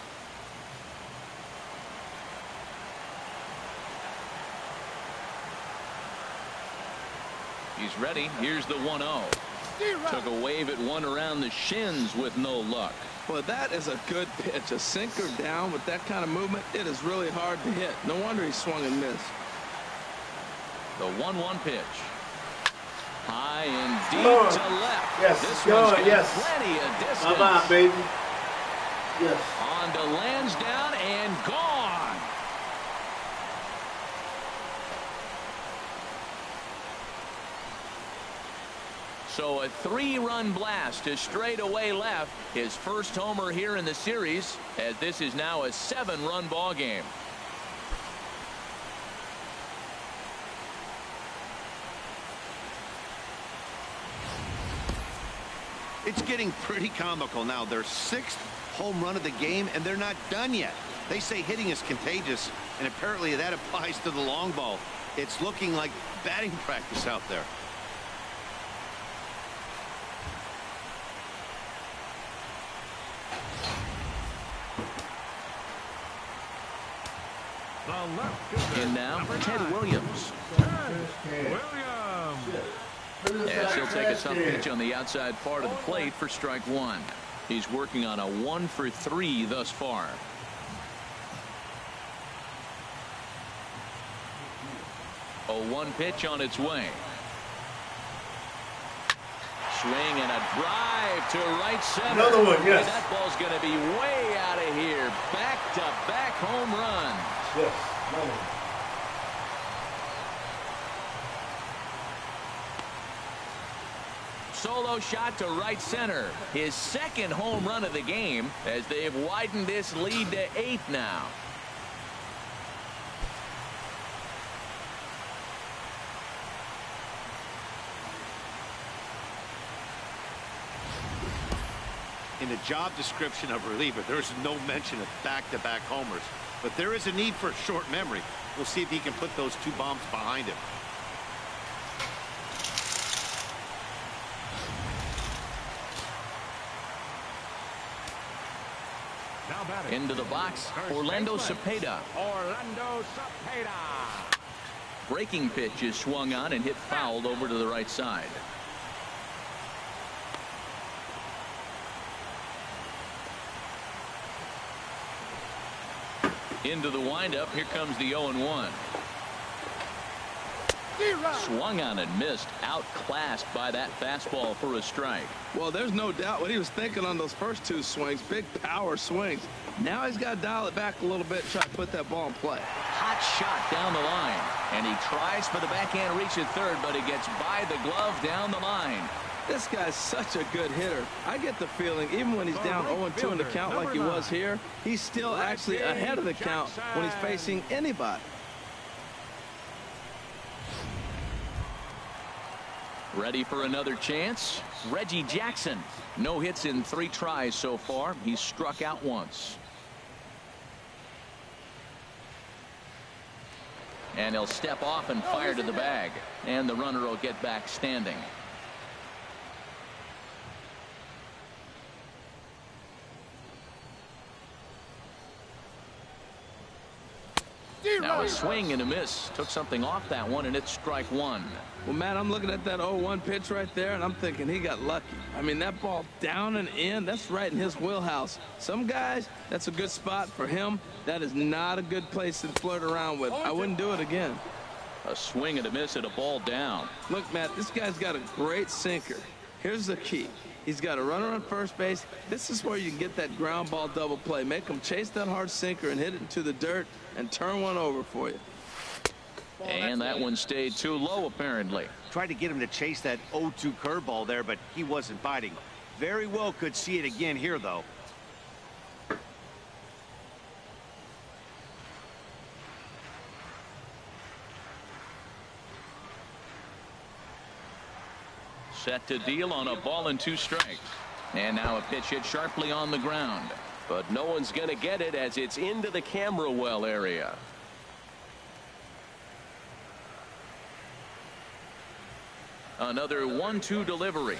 He's ready. Here's the 1-0. Took a wave at one around the shins with no luck. Well, that is a good pitch. A sinker down with that kind of movement, it is really hard to hit. No wonder he swung and missed. The 1-1 pitch. High and deep to left. Yes, this go, one's yes. Plenty of distance. How about, baby? Yes. On to Lansdowne and gone. So a 3-run blast to straightaway left. His first homer here in the series, as this is now a 7-run ball game. It's getting pretty comical now. Their 6th home run of the game, and they're not done yet. They say hitting is contagious, and apparently that applies to the long ball. It's looking like batting practice out there. And now Ted Williams. As he'll take a tough pitch on the outside part of the plate for strike 1. He's working on a 1 for 3 thus far. A 1 pitch on its way. Swing and a drive to right center. Another one, yes. That ball's going to be way out of here. Back-to-back home runs. Yes, another one. solo shot to right center. His second home run of the game as they've widened this lead to 8 now. In the job description of reliever, there's no mention of back-to-back homers. But there is a need for short memory. We'll see if he can put those 2 bombs behind him. Into the box, Orlando Cepeda. Breaking pitch is swung on and hit fouled over to the right side. Into the windup. Here comes the 0-1. Swung on and missed. Outclassed by that fastball for a strike. Well, there's no doubt what he was thinking on those first 2 swings. Big power swings. Now he's got to dial it back a little bit, try to put that ball in play. Hot shot down the line. And he tries for the backhand reach at third, but it gets by the glove down the line. This guy's such a good hitter. I get the feeling even when he's down 0-2 in the count like he was here, he's still actually ahead of the count when he's facing anybody. Ready for another chance? Reggie Jackson. No hits in 3 tries so far. He's struck out once. And he'll step off and fire to the bag. And the runner will get back standing. Now a swing and a miss. Took something off that one, and it's strike 1. Well, Matt, I'm looking at that 0-1 pitch right there, and I'm thinking he got lucky. I mean, that ball down and in, that's right in his wheelhouse. Some guys, that's a good spot. For him, that is not a good place to flirt around with. I wouldn't do it again. A swing and a miss and a ball down. Look, Matt, this guy's got a great sinker. Here's the key. He's got a runner on first base. This is where you can get that ground ball double play. Make him chase that hard sinker and hit it into the dirt and turn one over for you. And that one stayed too low, apparently. Tried to get him to chase that 0-2 curveball there, but he wasn't biting. Very well could see it again here, though. Set to deal on a ball and 2 strikes. And now a pitch hit sharply on the ground. But no one's going to get it as it's into the camera well area. Another 1-2 delivery.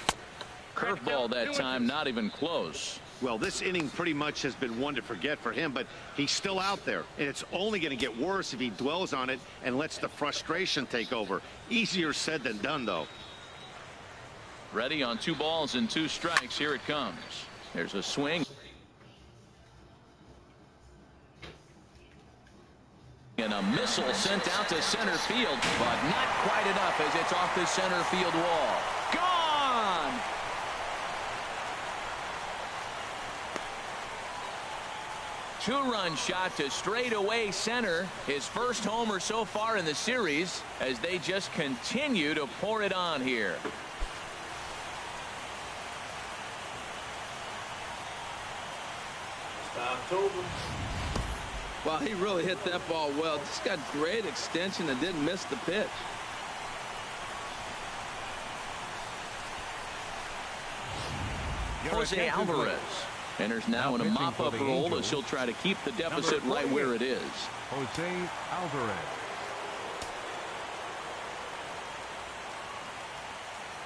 Curveball that time, not even close. Well, this inning pretty much has been one to forget for him, but he's still out there, and it's only going to get worse if he dwells on it and lets the frustration take over. Easier said than done, though. Ready on 2 balls and 2 strikes. Here it comes. There's a swing. And a missile sent out to center field, but not quite enough as it's off the center field wall. Gone! Two-run shot to straightaway center. His first homer so far in the series as they just continue to pour it on here. October. Well, he really hit that ball well. Just got great extension and didn't miss the pitch. Jose Alvarez enters now in a mop-up role as he'll try to keep the deficit right where it is. Jose Alvarez.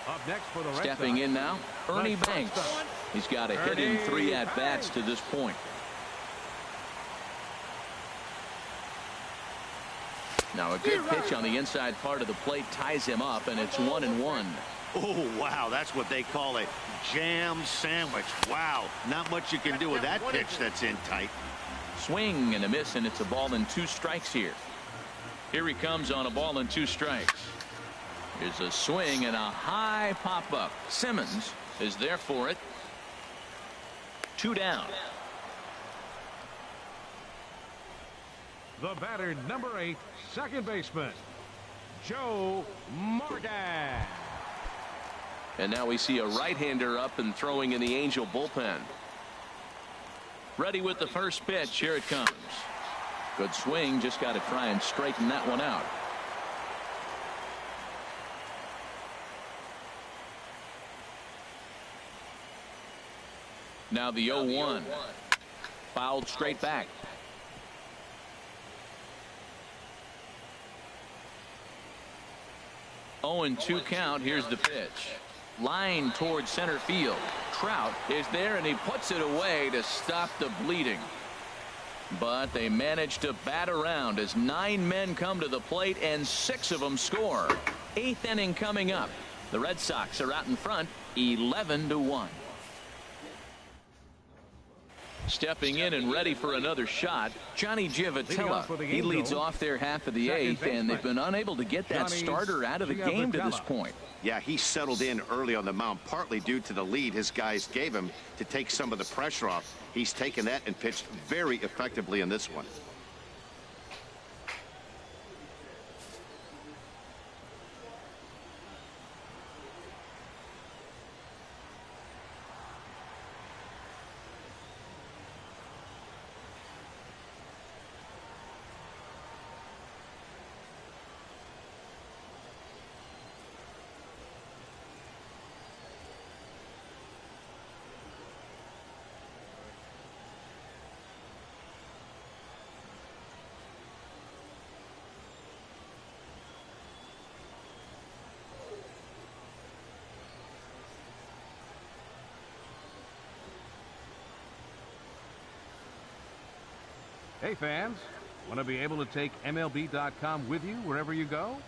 Up next for the Red Stepping Sox, in now, Ernie Banks. He's got a hit in 3 at-bats to this point. Now a good pitch on the inside part of the plate ties him up, and it's 1-1. Oh, wow, that's what they call a jam sandwich. Wow, not much you can do with that pitch that's in tight. Swing and a miss, and it's a ball and 2 strikes here. Here he comes on a ball and 2 strikes. Here's a swing and a high pop-up. Simmons is there for it. 2 down. the batter, number 8, second baseman, Joe Morgan. And now we see a right-hander up and throwing in the Angel bullpen. Ready with the first pitch. Here it comes. Good swing. Just got to try and straighten that one out. Now the 0-1. Fouled straight back. 0-2 count. Here's the pitch. Line towards center field. Trout is there, and he puts it away to stop the bleeding. But they manage to bat around as 9 men come to the plate, and 6 of them score. 8th inning coming up. The Red Sox are out in front, 11-1. Stepping in and ready for another shot, Johnny Giavotella. He leads off their half of the 8th, and they've been unable to get that starter out of the game to this point. Yeah, he settled in early on the mound, partly due to the lead his guys gave him to take some of the pressure off. He's taken that and pitched very effectively in this one. Hey fans, want to be able to take MLB.com with you wherever you go?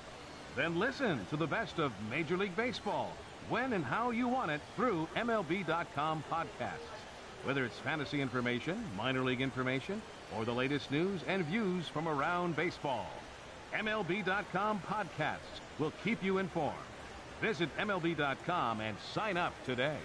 Then listen to the best of Major League Baseball, when and how you want it, through MLB.com podcasts. Whether it's fantasy information, minor league information, or the latest news and views from around baseball. MLB.com podcasts will keep you informed. Visit MLB.com and sign up today.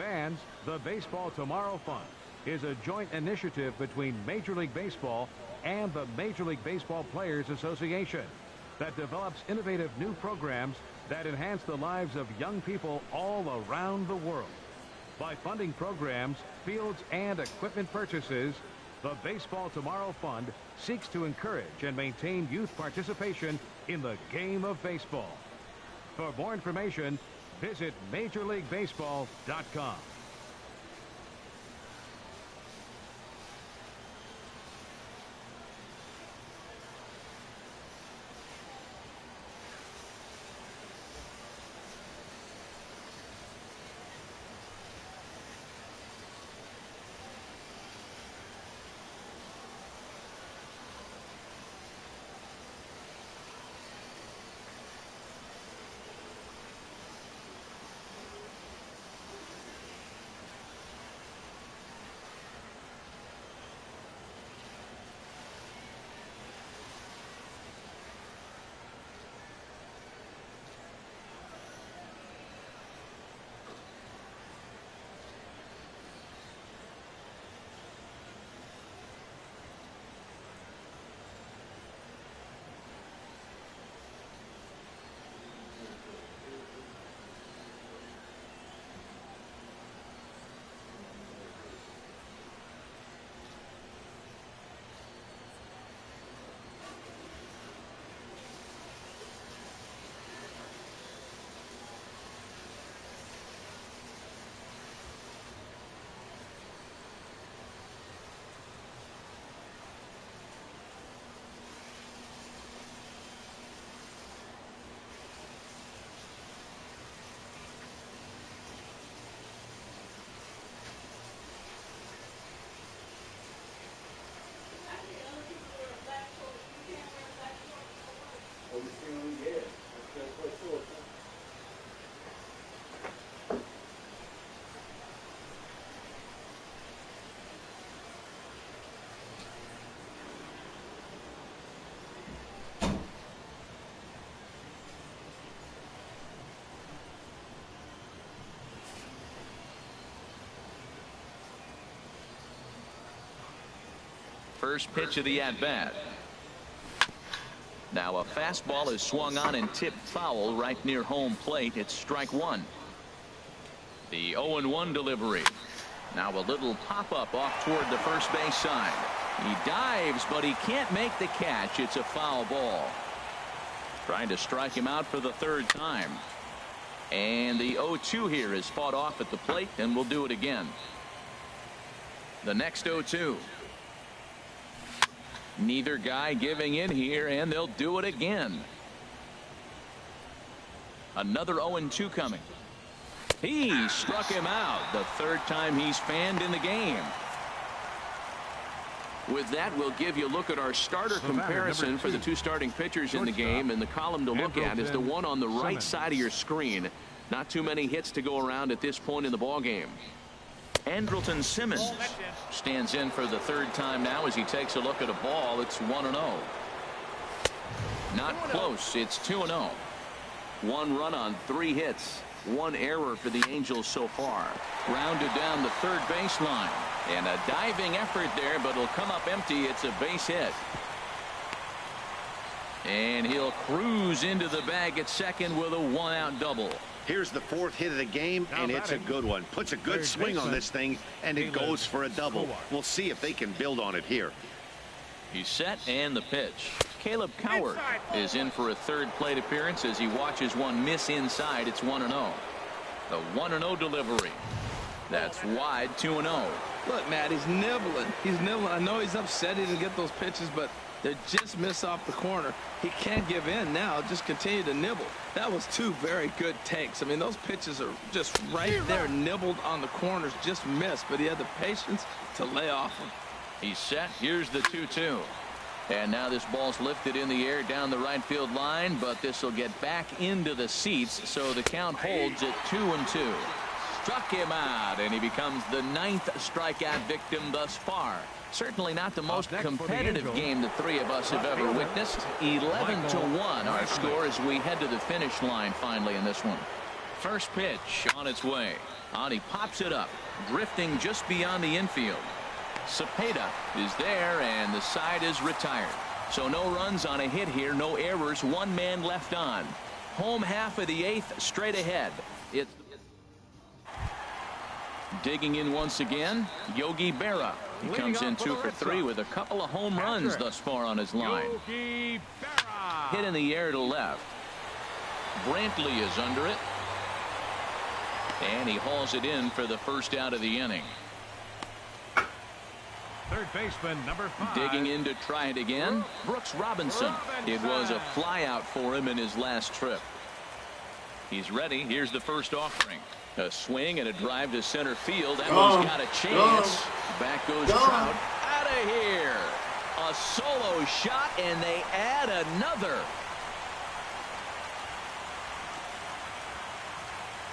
Fans, the Baseball Tomorrow Fund is a joint initiative between Major League Baseball and the Major League Baseball Players Association that develops innovative new programs that enhance the lives of young people all around the world. By funding programs, fields, and equipment purchases, the Baseball Tomorrow Fund seeks to encourage and maintain youth participation in the game of baseball. For more information, visit MajorLeagueBaseball.com. First pitch of the at-bat. Now a fastball is swung on and tipped foul right near home plate. It's strike one. The 0-1 delivery. Now a little pop-up off toward the first base side. He dives, but he can't make the catch. It's a foul ball. Trying to strike him out for the third time. And the 0-2 here is fought off at the plate, and we'll do it again. The next 0-2. Neither guy giving in here, and they'll do it again. Another 0-2 coming. He struck him out the third time he's fanned in the game. With that, we'll give you a look at our starter comparison for the two starting pitchers in the game, and the column to look at is the one on the right side of your screen. Not too many hits to go around at this point in the ball game. Andrelton Simmons stands in for the third time now as he takes a look at a ball. It's 1-0. Not close. It's 2-0. One run on 3 hits. One error for the Angels so far. Grounded down the third baseline. And a diving effort there, but it'll come up empty. It's a base hit. And he'll cruise into the bag at second with a 1-out double. Here's the 4th hit of the game, and it's a good one. Puts a good swing on this thing, and it goes for a double. We'll see if they can build on it here. He's set, and the pitch. Caleb Coward is in for a third plate appearance as he watches one miss inside. It's 1-0. The 1-0 delivery. That's wide. 2-0. Look, Matt, he's nibbling. He's nibbling. I know he's upset he didn't get those pitches, but they just miss off the corner. He can't give in now. Just continue to nibble. That was 2 very good takes. I mean, those pitches are just right there, nibbled on the corners, just missed, but he had the patience to lay off them. He's set. Here's the 2-2. And now this ball's lifted in the air down the right field line, but this will get back into the seats, so the count holds at 2-2. Struck him out, and he becomes the 9th strikeout victim thus far. Certainly not the most competitive game the 3 of us have ever witnessed. 11-1 our score as we head to the finish line finally in this one. First pitch on its way. He pops it up, drifting just beyond the infield. Cepeda is there, and the side is retired. So no runs on a hit here, no errors, one man left on. Home half of the 8th, straight ahead. It's digging in once again, Yogi Berra. He comes in 2 for 3 with a couple of home runs thus far on his line. Yogi Berra. Hit in the air to left. Brantley is under it. And he hauls it in for the first out of the inning. Third baseman, number 5. Digging in to try it again, Brooks Robinson. It was a flyout for him in his last trip. He's ready. Here's the first offering. A swing and a drive to center field. That one's got a chance. Back goes Trout. Out of here. A solo shot, and they add another.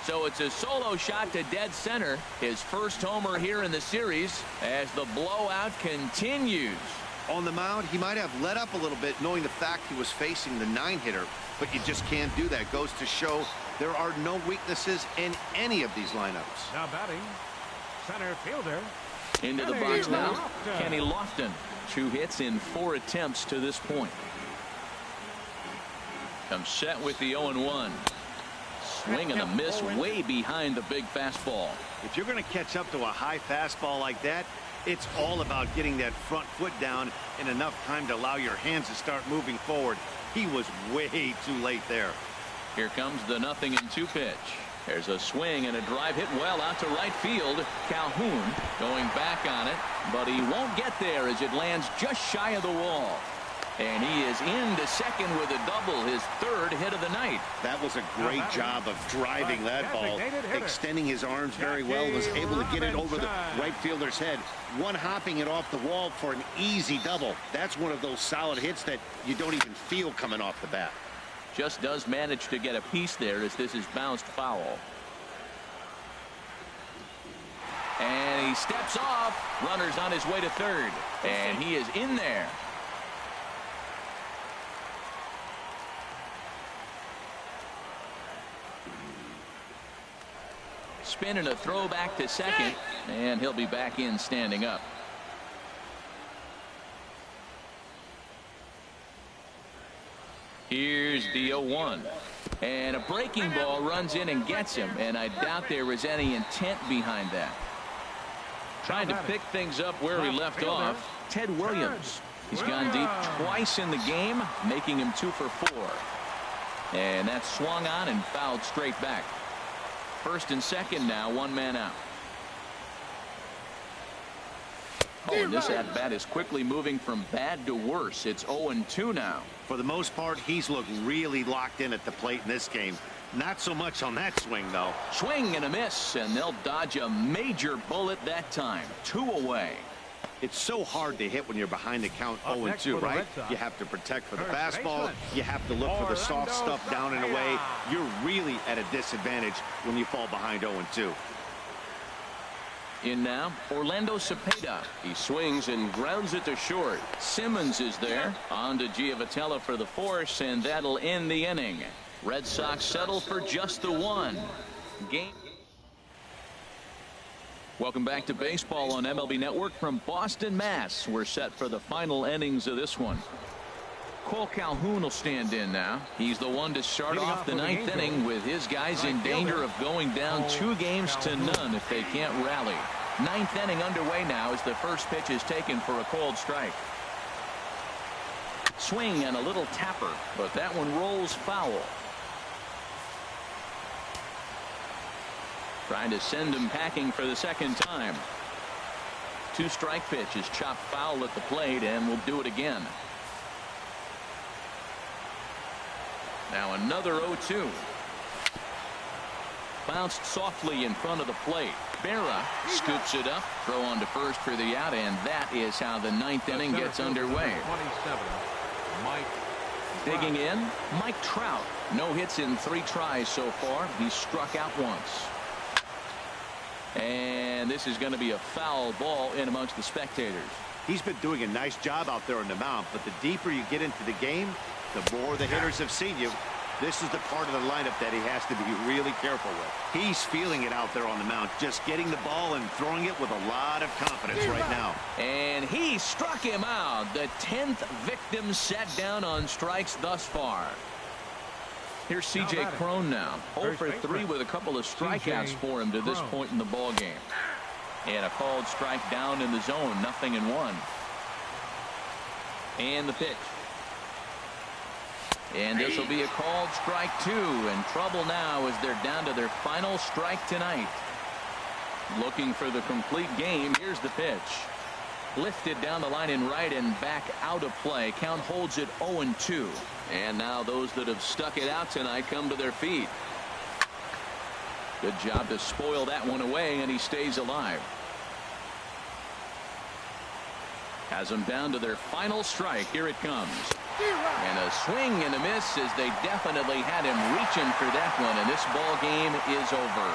So it's a solo shot to dead center. His first homer here in the series as the blowout continues. On the mound, he might have let up a little bit knowing the fact he was facing the 9-hitter, but you just can't do that. Goes to show there are no weaknesses in any of these lineups. Now batting, center fielder. Into the box now, Kenny Lofton. 2 hits in 4 attempts to this point. Comes set with the 0-1. Swing and a miss way behind the big fastball. If you're going to catch up to a high fastball like that, it's all about getting that front foot down in enough time to allow your hands to start moving forward. He was way too late there. Here comes the 0-2 pitch. There's a swing and a drive hit well out to right field. Calhoun going back on it, but he won't get there as it lands just shy of the wall. And he is into second with a double, his 3rd hit of the night. That was a great job of driving that ball, extending his arms very well, was able to get it over the right fielder's head, one-hopping it off the wall for an easy double. That's one of those solid hits that you don't even feel coming off the bat. Just does manage to get a piece there as this is bounced foul. And he steps off. Runner's on his way to 3rd. And he is in there. Spin and a throw back to second, and he'll be back in standing up. Here's the 0-1. And a breaking ball runs in and gets him, and I doubt there was any intent behind that. Trying to pick things up where he left off, Ted Williams. He's gone deep twice in the game, making him 2 for 4. And that's swung on and fouled straight back. First and second now, 1 man out. Oh, and this at-bat is quickly moving from bad to worse. It's 0-2 now. For the most part, he's looked really locked in at the plate in this game. Not so much on that swing, though. Swing and a miss, and they'll dodge a major bullet that time. 2 away. It's so hard to hit when you're behind the count 0-2, right? You have to protect for the fastball. You have to look for the soft stuff down and away. You're really at a disadvantage when you fall behind 0-2. In now, Orlando Cepeda. He swings and grounds it to short. Simmons is there. On to Giavotella for the force, and that'll end the inning. Red Sox settle for just the 1. Game. Welcome back to baseball on MLB Network from Boston, Mass. We're set for the final innings of this one. Cole Calhoun will stand in now. He's the one to start off the 9th inning with his guys in danger of going down 2 games to none if they can't rally. 9th inning underway now as the first pitch is taken for a cold strike. Swing and a little tapper, but that one rolls foul. Trying to send him packing for the 2nd time. 2-strike pitch is chopped foul at the plate, and will do it again. Now another 0-2. Bounced softly in front of the plate. Berra scoops it up. Throw on to first for the out, and that is how the 9th inning gets underway. 27, Mike. Digging in, Mike Trout. No hits in 3 tries so far. He's struck out once. And this is going to be a foul ball in amongst the spectators. He's been doing a nice job out there on the mound, but the deeper you get into the game, the more the hitters have seen you. This is the part of the lineup that he has to be really careful with. He's feeling it out there on the mound, just getting the ball and throwing it with a lot of confidence right now. And he struck him out. The 10th victim set down on strikes thus far. Here's C.J. Cron now. 0 for 3 with a couple of strikeouts for him to this point in the ball game. And a called strike down in the zone. 0-1. And the pitch. And this will be a called strike 2. In trouble now as they're down to their final strike tonight. Looking for the complete game. Here's the pitch. Lifted down the line in right and back out of play. Count holds it 0-2. And now those that have stuck it out tonight come to their feet. Good job to spoil that one away, and he stays alive. Has them down to their final strike. Here it comes. And a swing and a miss as they definitely had him reaching for that one, and this ball game is over.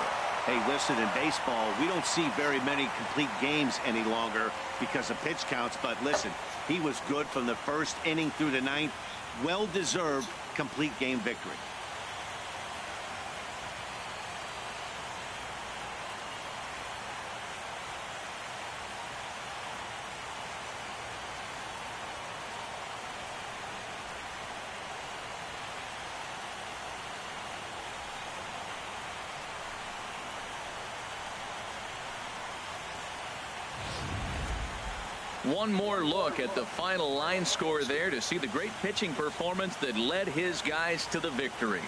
Hey, listen, in baseball, we don't see very many complete games any longer because of pitch counts. But listen, he was good from the first inning through the ninth. Well-deserved complete game victory. One more look at the final line score there to see the great pitching performance that led his guys to the victory.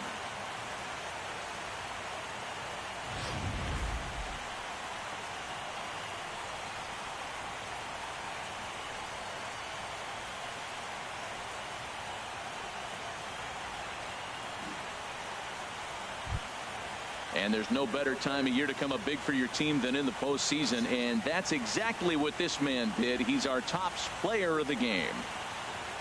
And there's no better time of year to come up big for your team than in the postseason, and that's exactly what this man did. He's our top player of the game.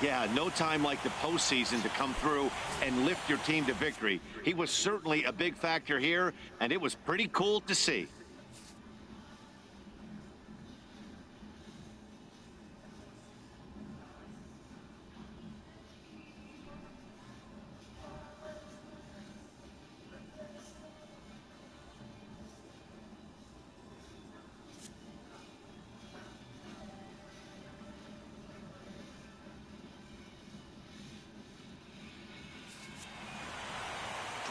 Yeah, no time like the postseason to come through and lift your team to victory. He was certainly a big factor here, and it was pretty cool to see.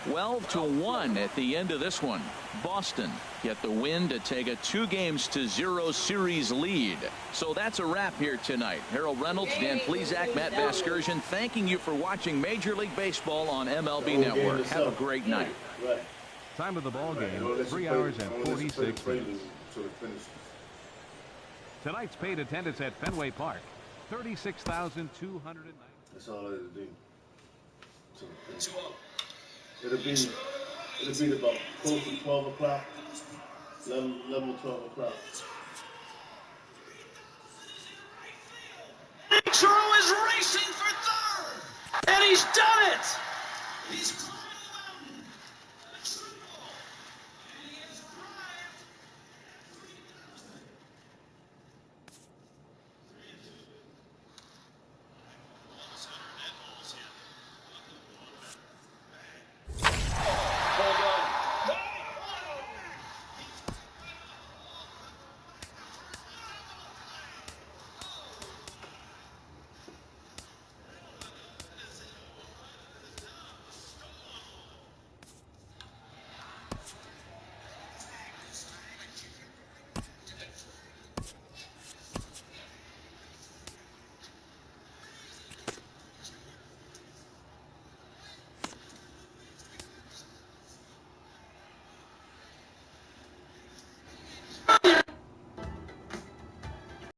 Twelve to 1 at the end of this one. Boston get the win to take a 2-0 series lead. So that's a wrap here tonight. Harold Reynolds, Dan Plesac, Matt Vasgersian, thanking you for watching Major League Baseball on MLB Network. Have a great night. Time of the ball game, 3 hours and 46 minutes. Tonight's paid attendance at Fenway Park, 36,290. That's all it'll do. It'll be about close to 12 o'clock, 11 or 12 o'clock. Churro is racing for third, and he's done it. He's